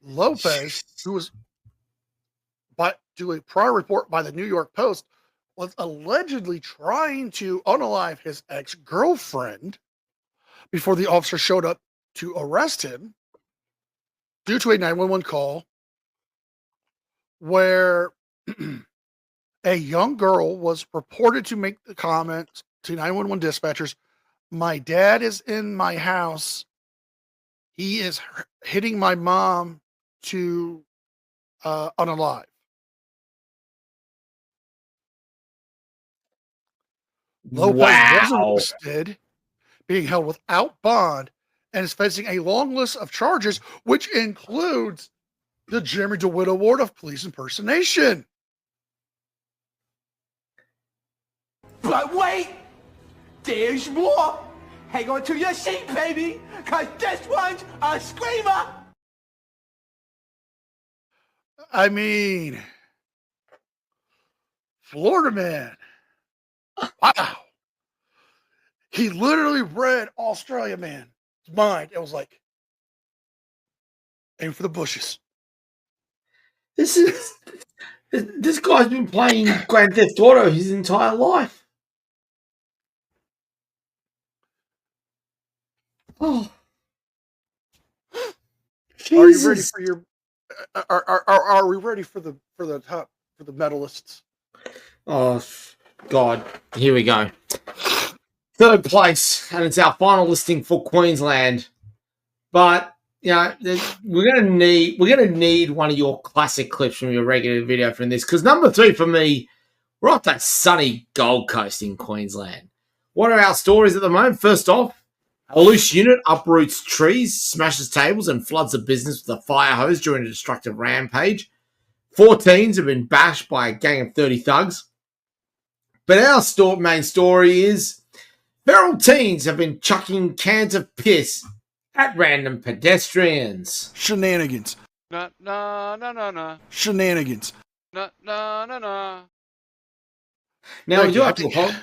Lopez, who was, to a prior report by the New York Post, was allegedly trying to unalive his ex-girlfriend before the officer showed up to arrest him due to a 911 call where a young girl was reported to make the comments to 911 dispatchers, "My dad is in my house. He is hitting my mom to unalive." Lopez was Wow. arrested, being held without bond, and is facing a long list of charges, which includes the Jeremy DeWitt Award of Police Impersonation. But wait, there's more. Hang on to your seat, baby, because this one's a screamer. I mean, Florida man. Wow. He literally read Australia man's mind. It was like, aim for the bushes. This guy's been playing Grand Theft Auto his entire life. Oh, Are you ready Jesus. for your? Are we ready for the medalists? Oh, God. Here we go. Third place, and it's our final listing for Queensland. But you know, we're gonna need one of your classic clips from your regular video from this, because number 3 for me, we're off that sunny Gold Coast in Queensland. What are our stories at the moment? First off, a loose unit uproots trees, smashes tables, and floods the business with a fire hose during a destructive rampage. 4 teens have been bashed by a gang of 30 thugs. But our main story is feral teens have been chucking cans of piss at random pedestrians. Shenanigans. Nah, nah, nah, nah, nah. Shenanigans. Nah, nah, nah, nah. Now, Thank we do you. have to apologize.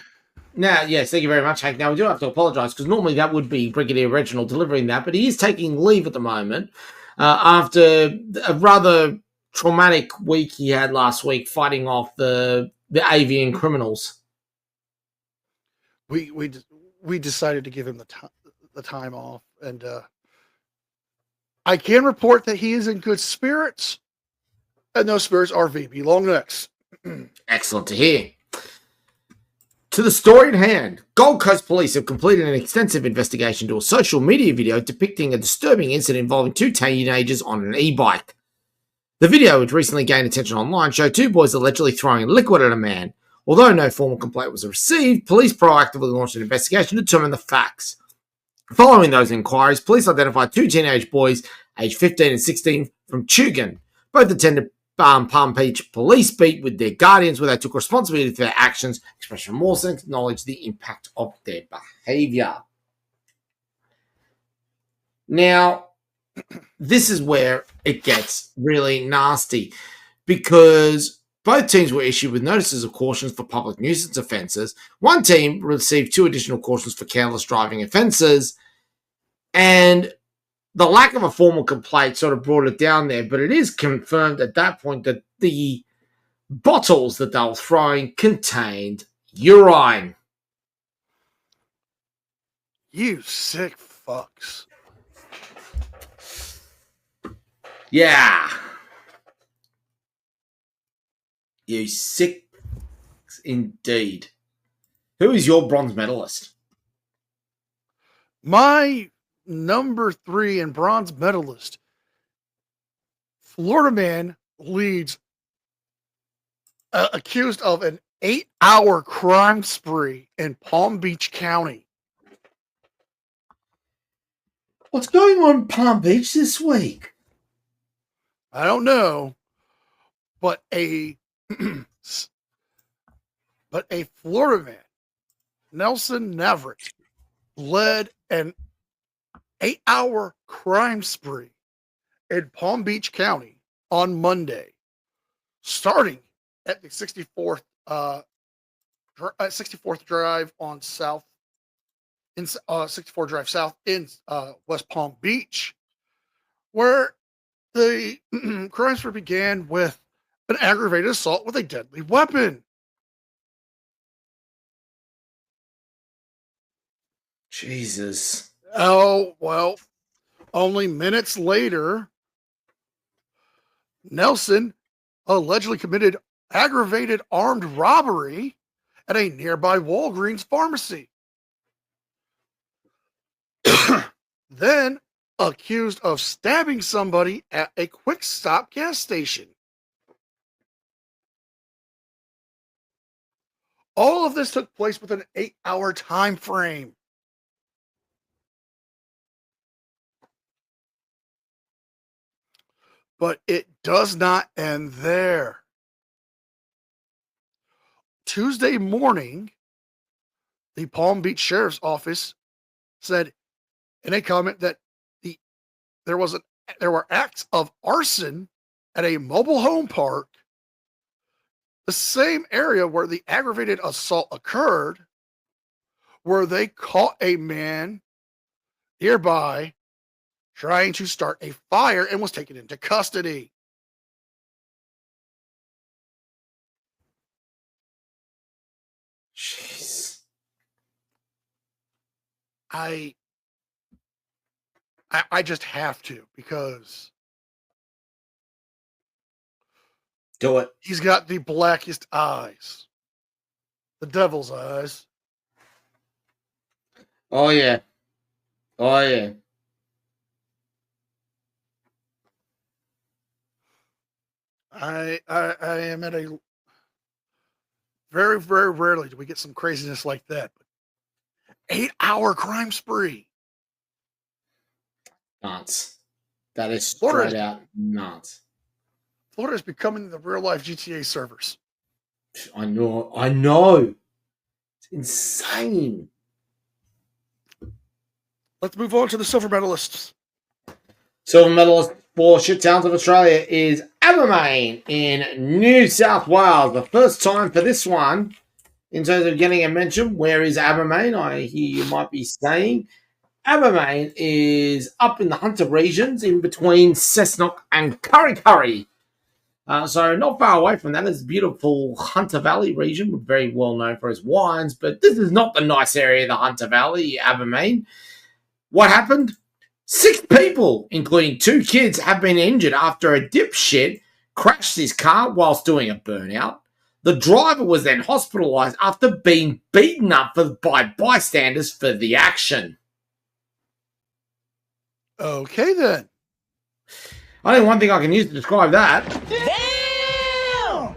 Now, yes, thank you very much, Hank. Now, we do have to apologise because normally that would be Brigadier Reginald delivering that, but he is taking leave at the moment after a rather traumatic week he had last week fighting off the avian criminals. We decided to give him the time off, and I can report that he is in good spirits, and those spirits are VP Longnecks. Excellent to hear. To the story at hand, Gold Coast Police have completed an extensive investigation to a social media video depicting a disturbing incident involving 2 teenagers on an e-bike. The video, which recently gained attention online, showed 2 boys allegedly throwing liquid at a man. Although no formal complaint was received, police proactively launched an investigation to determine the facts. Following those inquiries, police identified 2 teenage boys, aged 15 and 16, from Tugun. Both attended Palm Beach Police Beat with their guardians, where they took responsibility for their actions, expressed remorse, and acknowledged the impact of their behaviour. Now, this is where it gets really nasty, because Both teams were issued with notices of cautions for public nuisance offences. One team received 2 additional cautions for careless driving offences. And the lack of a formal complaint sort of brought it down there. But it is confirmed at that point that the bottles that they were throwing contained urine. You sick fucks. Yeah. You sick indeed. Who is your bronze medalist? My number 3 and bronze medalist, Florida man leads accused of an 8-hour crime spree in Palm Beach County. What's going on in Palm Beach this week? I don't know, but a Florida man, Nelson Navarrete, led an 8-hour crime spree in Palm Beach County on Monday, starting at the 64th Drive on South in 64 Drive South in West Palm Beach, where the crime spree began with an aggravated assault with a deadly weapon. Jesus. Oh, well, only minutes later, Nelson allegedly committed aggravated armed robbery at a nearby Walgreens pharmacy. Then accused of stabbing somebody at a quick stop gas station. All of this took place within an 8-hour time frame. But it does not end there. Tuesday morning, the Palm Beach Sheriff's Office said in a comment that there were acts of arson at a mobile home park, the same area where the aggravated assault occurred, where they caught a man nearby trying to start a fire and was taken into custody. Jeez. I just have to, because Do it. he's got the blackest eyes. The devil's eyes. Oh, yeah. Oh, yeah. I am at a very, very rarely do we get some craziness like that. 8-hour crime spree. Nuts. That is Florida- straight out nuts. Florida is becoming the real life GTA servers. I know. It's insane. Let's move on to the silver medalists. Silver medalist for Shit Towns of Australia is Abermain in New South Wales. The first time for this one in terms of getting a mention. Where is Abermain? I hear you might be saying. Abermain is up in the Hunter regions in between Cessnock and Kurri Kurri. So not far away from that is beautiful Hunter Valley region, very well known for its wines, but this is not the nice area of the Hunter Valley, Abermain. What happened? 6 people, including 2 kids, have been injured after a dipshit crashed his car whilst doing a burnout. The driver was then hospitalised after being beaten up by bystanders for the action. Okay, then. I think one thing I can use to describe that. Damn!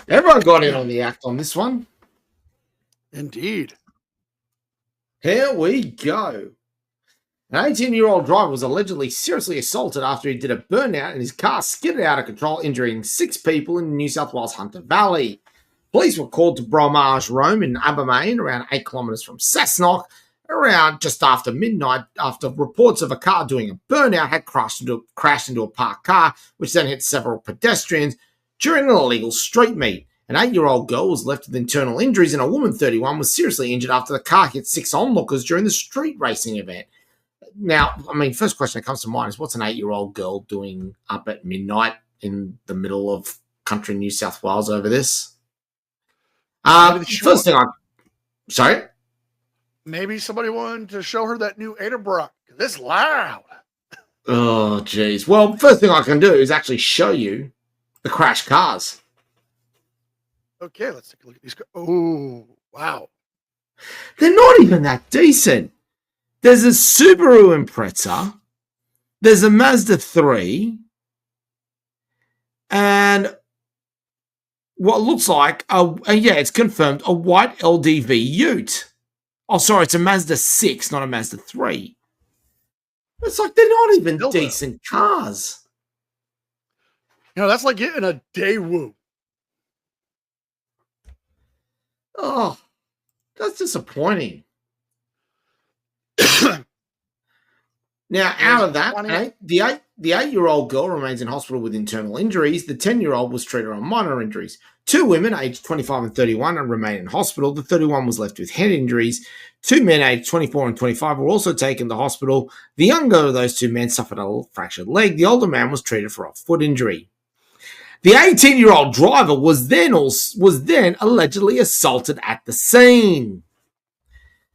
Everyone got in on the act on this one. Indeed. Here we go. An 18-year-old driver was allegedly seriously assaulted after he did a burnout and his car skidded out of control, injuring 6 people in New South Wales Hunter Valley. Police were called to Bromage Rome in Abermain, around 8 kilometres from Cessnock, around just after midnight after reports of a car doing a burnout had crashed into a parked car, which then hit several pedestrians during an illegal street meet. An 8-year-old girl was left with internal injuries, and a woman, 31, was seriously injured after the car hit 6 onlookers during the street racing event. Now, I mean, first question that comes to mind is what's an 8-year-old girl doing up at midnight in the middle of country New South Wales over this? First thing sorry? Maybe somebody wanted to show her that new Edelbrock. It's loud. Oh, geez. Well, first thing I can do is actually show you the crashed cars. Okay, let's take a look at these. Oh, wow. They're not even that decent. There's a Subaru Impreza. There's a Mazda 3. And what looks like, it's confirmed, a white LDV Ute. Oh, sorry, it's a Mazda 6, not a Mazda 3. It's like they're not even decent cars. You know, that's like getting a Daewoo. Oh, that's disappointing. Now, out of that, the 8-year-old girl remains in hospital with internal injuries. The 10-year-old was treated on minor injuries. 2 women, aged 25 and 31, remain in hospital. The 31 was left with head injuries. 2 men, aged 24 and 25, were also taken to hospital. The younger of those 2 men suffered a fractured leg. The older man was treated for a foot injury. The 18-year-old driver was then allegedly assaulted at the scene.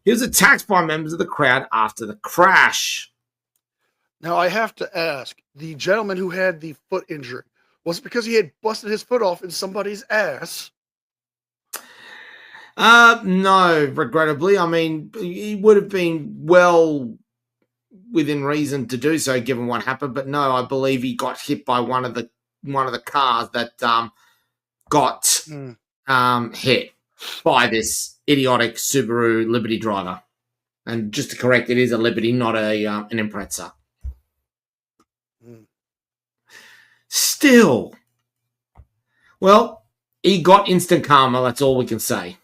He was attacked by members of the crowd after the crash. Now, I have to ask, the gentleman who had the foot injury, was it because he had busted his foot off in somebody's ass? No, regrettably. I mean, he would have been well within reason to do so given what happened, but no, I believe he got hit by one of the cars that got hit by this idiotic Subaru Liberty driver. And just to correct, it is a Liberty, not an Impreza. Still. Well, he got instant karma, that's all we can say.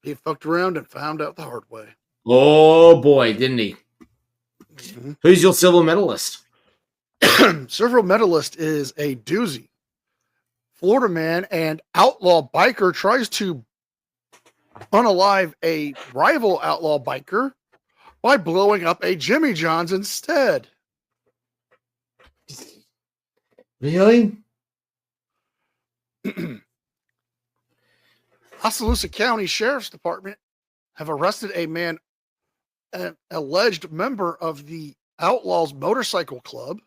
He fucked around and found out the hard way. Oh boy, didn't he? Mm-hmm. Who's your silver medalist? Silver medalist is a doozy. Florida man and outlaw biker tries to unalive a rival outlaw biker by blowing up a Jimmy John's instead. Really? Oskaloosa County Sheriff's Department have arrested a man, an alleged member of the Outlaws Motorcycle Club,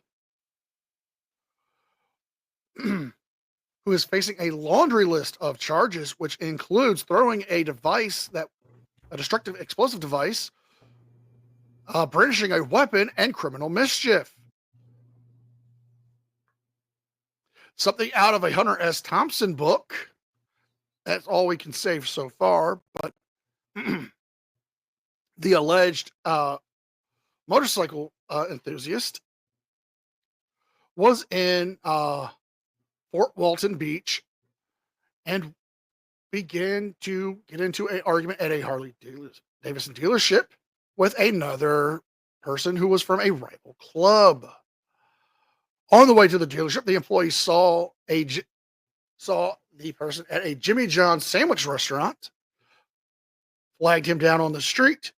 who is facing a laundry list of charges, which includes throwing a destructive explosive device, brandishing a weapon, and criminal mischief. Something out of a Hunter S. Thompson book. That's all we can say so far, but the alleged motorcycle enthusiast was in Fort Walton Beach and began to get into an argument at a Harley Davidson dealership with another person who was from a rival club. On the way to the dealership, the employee saw the person at a Jimmy John's sandwich restaurant, flagged him down on the street,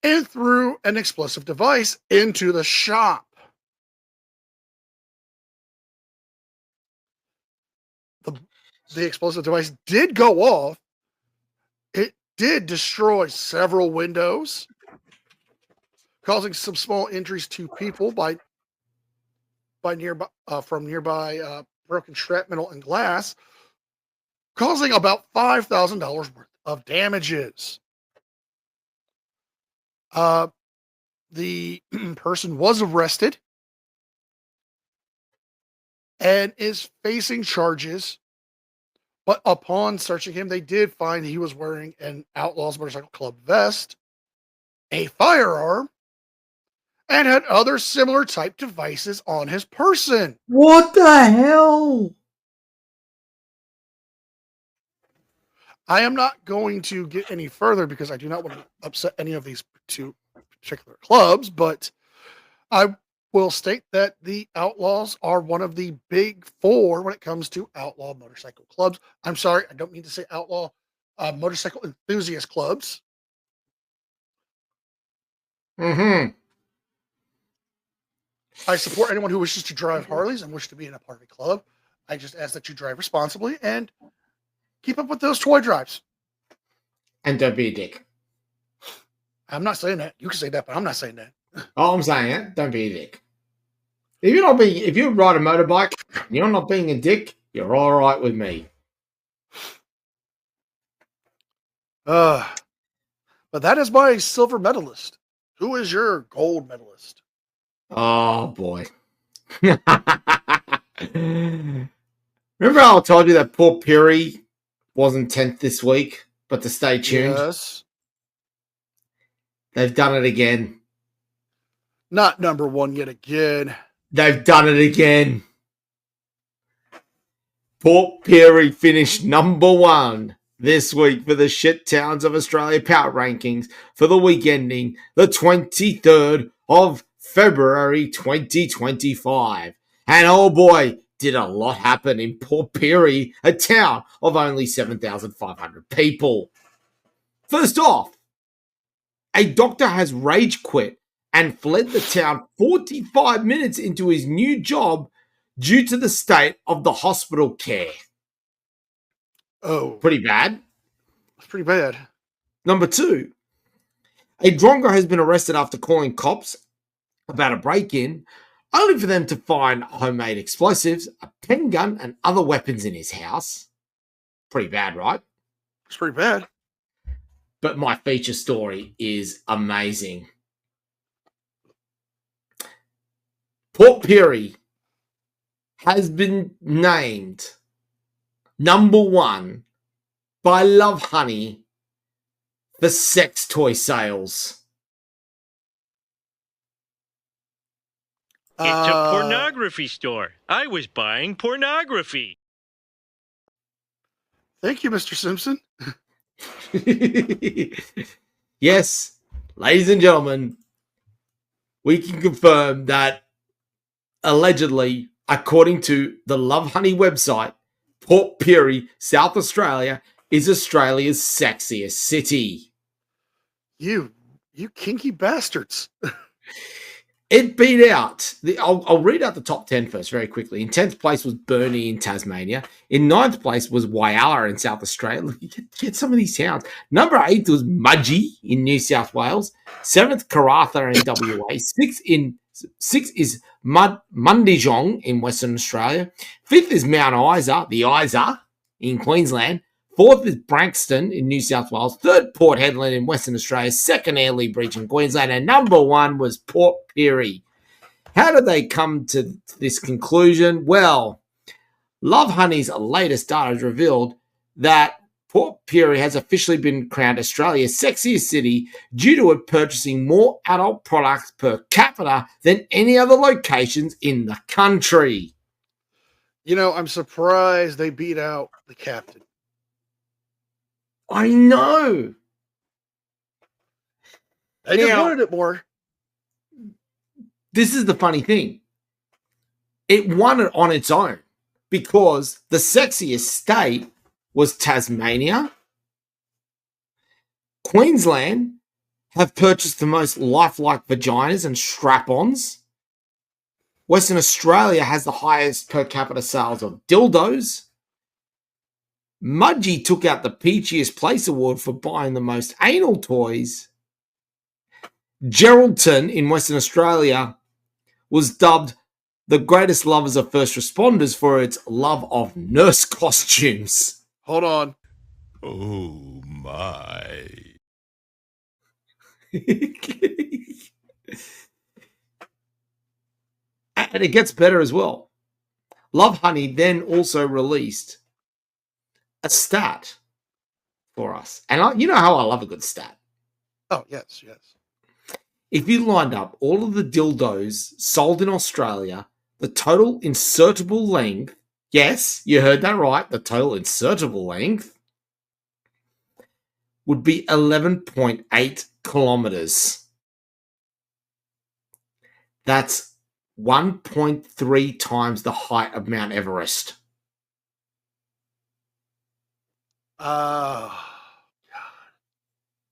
and threw an explosive device into the shop. The explosive device did go off. It did destroy several windows, causing some small injuries to people from nearby broken shrapnel and glass, causing about $5,000 worth of damages. The person was arrested and is facing charges, but upon searching him, they did find he was wearing an Outlaws Motorcycle Club vest, a firearm, and had other similar type devices on his person. What the hell? I am not going to get any further because I do not want to upset any of these two particular clubs, but I will state that the Outlaws are one of the big four when it comes to outlaw motorcycle clubs. I'm sorry, I don't mean to say outlaw motorcycle enthusiast clubs. Mm-hmm. I support anyone who wishes to drive Harleys and wish to be in a part of a club. I just ask that you drive responsibly and keep up with those toy drives. And don't be a dick. I'm not saying that. You can say that, but I'm not saying that. Oh, I'm saying it. Don't be a dick. If you ride a motorbike and you're not being a dick, you're all right with me. But that is my silver medalist. Who is your gold medalist? Oh boy. Remember how I told you that Port Pirie wasn't 10th this week, but to stay tuned? Yes. They've done it again. Not number one yet again. They've done it again. Port Pirie finished number one this week for the Shit Towns of Australia Power Rankings for the week ending the 23rd of February 2025. And oh boy, did a lot happen in Port Pirie, a town of only 7,500 people. First off, a doctor has rage quit and fled the town 45 minutes into his new job due to the state of the hospital care. Oh, Pretty bad. that's pretty bad. Number two, a drongo has been arrested after calling cops about a break-in, only for them to find homemade explosives, a pen gun, and other weapons in his house. Pretty bad, right? It's pretty bad. But my feature story is amazing. Port Pirie has been named number one by Lovehoney for sex toy sales. It's a pornography store. I was buying pornography. Thank you, Mr. Simpson. Yes, ladies and gentlemen, we can confirm that allegedly, according to the Lovehoney website, Port Pirie, South Australia, is Australia's sexiest city. You kinky bastards. It beat out. I'll read out the top 10 first very quickly. In 10th place was Burnie in Tasmania. In 9th place was Whyalla in South Australia. Look, you get some of these towns. Number 8 was Mudgee in New South Wales. 7th, Karratha in WA. 6 is Mundijong in Western Australia. 5th is Mount Isa, the Isa in Queensland. 4th is Branxton in New South Wales. 3rd, Port Hedland in Western Australia. 2nd, Airlie Breach in Queensland. And number 1 was Port Pirie. How did they come to this conclusion? Well, Lovehoney's latest data has revealed that Port Pirie has officially been crowned Australia's sexiest city due to it purchasing more adult products per capita than any other locations in the country. You know, I'm surprised they beat out the captain. I know. They just wanted it more. This is the funny thing. It won it on its own because the sexiest state was Tasmania. Queensland have purchased the most lifelike vaginas and strap-ons. Western Australia has the highest per capita sales of dildos. Mudgee took out the Peachiest Place Award for buying the most anal toys. Geraldton in Western Australia was dubbed the greatest lovers of first responders for its love of nurse costumes. Hold on. Oh my. And it gets better as well. Lovehoney then also released a stat for us. And you know how I love a good stat. Oh, yes. If you lined up all of the dildos sold in Australia, the total insertable length, yes, you heard that right, the total insertable length would be 11.8 kilometers. That's 1.3 times the height of Mount Everest.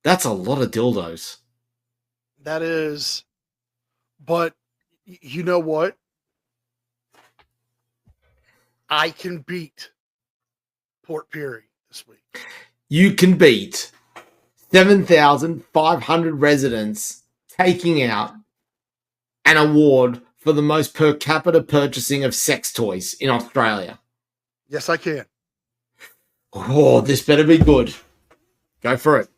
That's a lot of dildos. That is, but you know what? I can beat Port Perry this week. You can beat 7,500 residents taking out an award for the most per capita purchasing of sex toys in Australia. Yes, I can. Oh, this better be good. Go for it.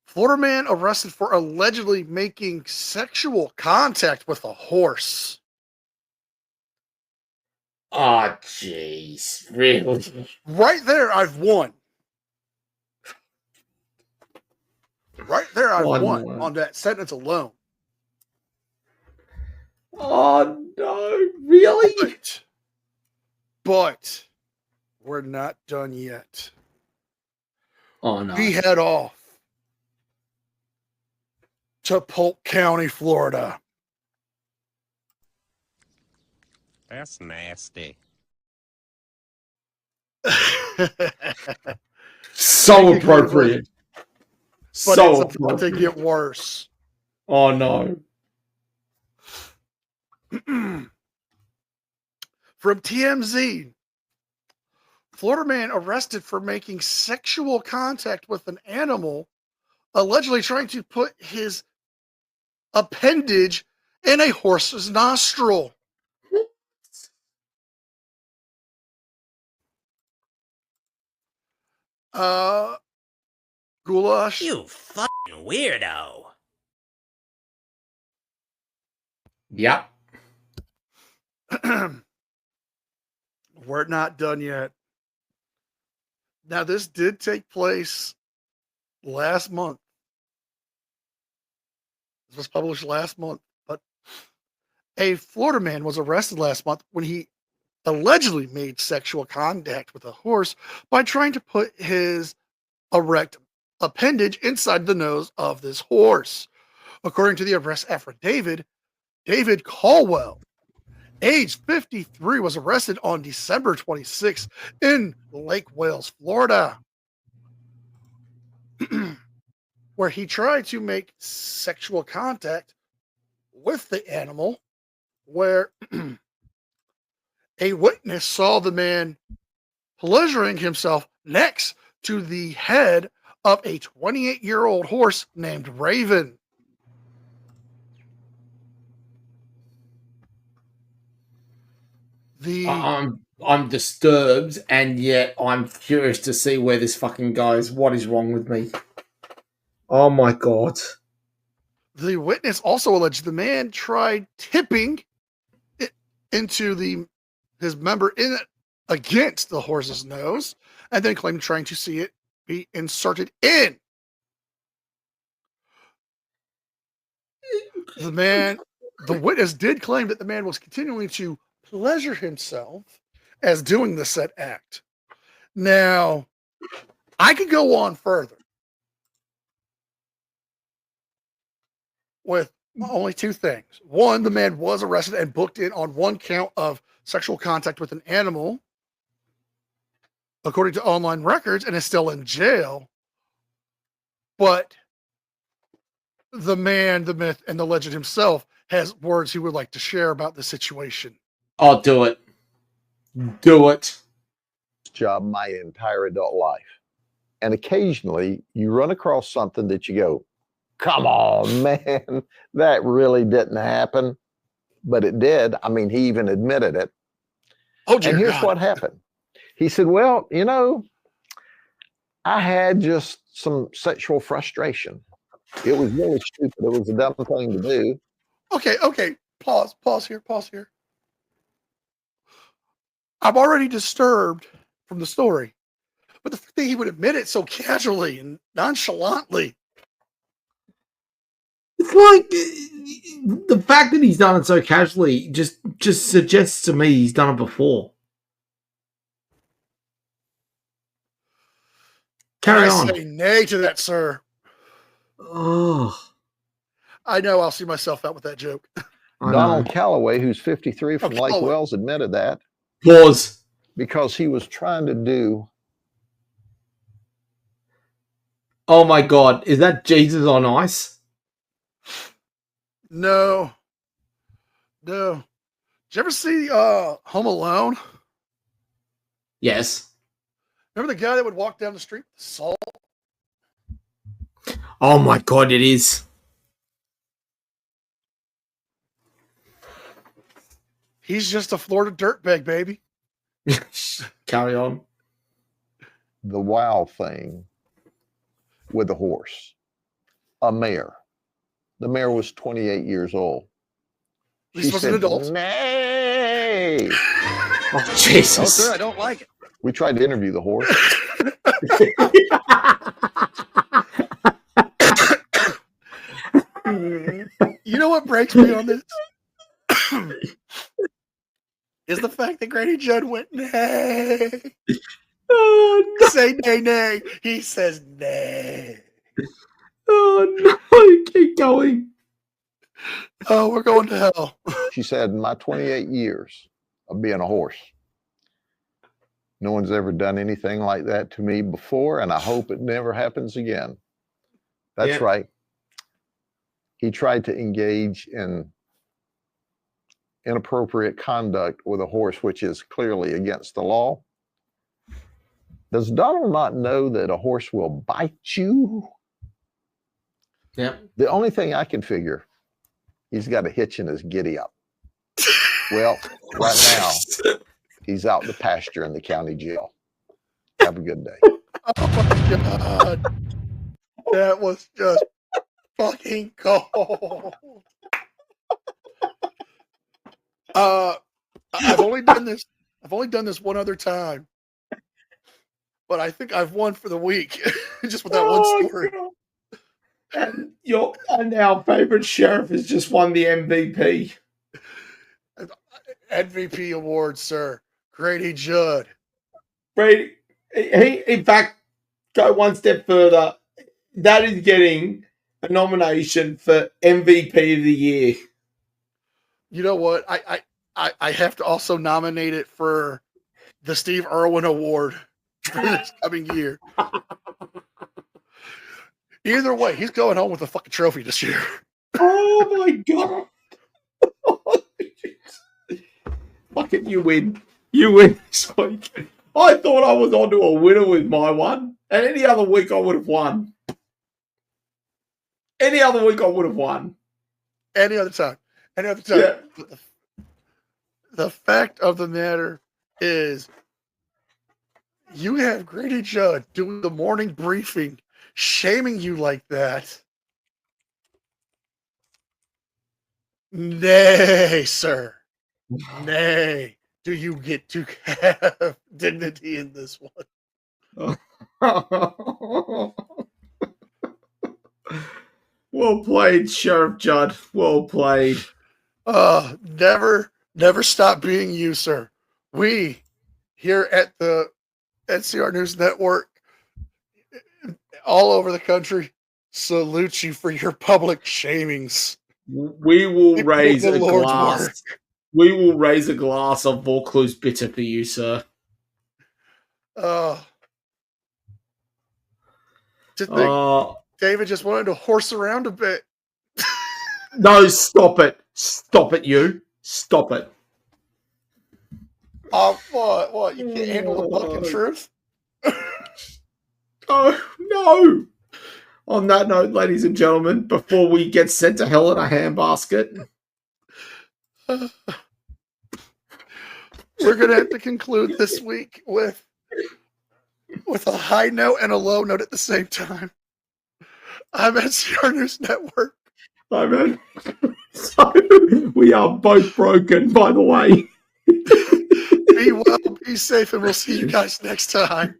Florida man arrested for allegedly making sexual contact with a horse. Oh, jeez. Really? Right there, I've won. Right there, I've won no. on that sentence alone. Oh, no. Really? But we're not done yet. Oh, no. We head off to Polk County, Florida. That's nasty. So appropriate. But So it's about to get worse. Oh, no. From TMZ, Florida man arrested for making sexual contact with an animal, allegedly trying to put his appendage in a horse's nostril. Goulash. You fucking weirdo. Yep. We're not done yet. Now, this did take place last month. This was published last month, but a Florida man was arrested last month when he allegedly made sexual contact with a horse by trying to put his erect appendage inside the nose of this horse. According to the arrest affidavit, David Caldwell, age 53, was arrested on December 26 in Lake Wales, Florida, where he tried to make sexual contact with the animal, where a witness saw the man pleasuring himself next to the head of a 28-year-old horse named Raven. I'm disturbed, and yet I'm curious to see where this fucking goes. What is wrong with me? Oh my god. The witness also alleged the man tried tipping it into his member in against the horse's nose, and then claimed trying to see it be inserted in. The witness did claim that the man was continuing to pleasure himself as doing the said act. Now, I could go on further with only two things. One, the man was arrested and booked in on one count of sexual contact with an animal, according to online records, and is still in jail. But the man, the myth, and the legend himself has words he would like to share about the situation. I'll do it. Do it. Job my entire adult life. And occasionally you run across something that you go, come on, man, that really didn't happen. But it did. I mean, he even admitted it. Oh, dear and here's God. what happened. He said, well, you know, I had just some sexual frustration. It was really stupid. It was a dumb thing to do. Okay. Pause here. I'm already disturbed from the story, but the fact that he would admit it so casually and nonchalantly. It's like the fact that he's done it so casually just suggests to me he's done it before. Carry I on. say nay to that, sir. Oh, I know I'll see myself out with that joke. I Donald know. Calloway, who's 53 from Lake Calloway. Wells, admitted that Pause. because he was trying to do. Oh my God, is that Jesus on ice? No. Did you ever see Home Alone? Yes. Remember the guy that would walk down the street with salt? Oh my God, it is. He's just a Florida dirtbag, baby. Carry on. The wow thing with the horse. A mare. The mare was 28 years old. At least wasn't an adult. Nay. Oh, No, Jesus. sir, I don't like it. We tried to interview the horse. You know what breaks me on this? Is the fact that Grady Judd went, nay. Oh, no. Say nay, nay. He says nay. Oh, no. Keep going. Oh, we're going to hell. She said, in my 28 years of being a horse, no one's ever done anything like that to me before, and I hope it never happens again. That's Yeah. right. He tried to engage in inappropriate conduct with a horse, which is clearly against the law. Does Donald not know that a horse will bite you? Yep. The only thing I can figure, he's got a hitch in his giddy up. Well, right now, he's out in the pasture in the county jail. Have a good day. Oh my God. That was just fucking cold. I've only done this one other time. But I think I've won for the week just with that one story. God. And our favorite sheriff has just won the MVP. MVP award, sir. Grady Judd. Brady, he, in fact, go one step further. That is getting a nomination for MVP of the year. You know what? I have to also nominate it for the Steve Irwin Award for this coming year. Either way, he's going home with a fucking trophy this year. Oh my God. Fucking you win. You win this week. I thought I was onto a winner with my one. And any other week I would have won. Any other week I would have won. Any other time. Yeah. The fact of the matter is, you have Grady Judd doing the morning briefing, shaming you like that. Nay, sir. Nay. Do you get to have dignity in this one? Well played, Sheriff Judd. Well played. Never stop being you, sir. We here at the NCR News Network, all over the country, salute you for your public shamings. We will raise the a Lord's glass. work. We will raise a glass of Vaucluse bitter for you, sir. To think David just wanted to horse around a bit. No, stop it. Stop it, you. Stop it. What? You can't handle the fucking truth? Oh, no. On that note, ladies and gentlemen, before we get sent to hell in a handbasket, we're going to have to conclude this week with a high note and a low note at the same time. I'm NCR News Network. I'm in. So, we are both broken, by the way. Be well, be safe, and we'll see you guys next time.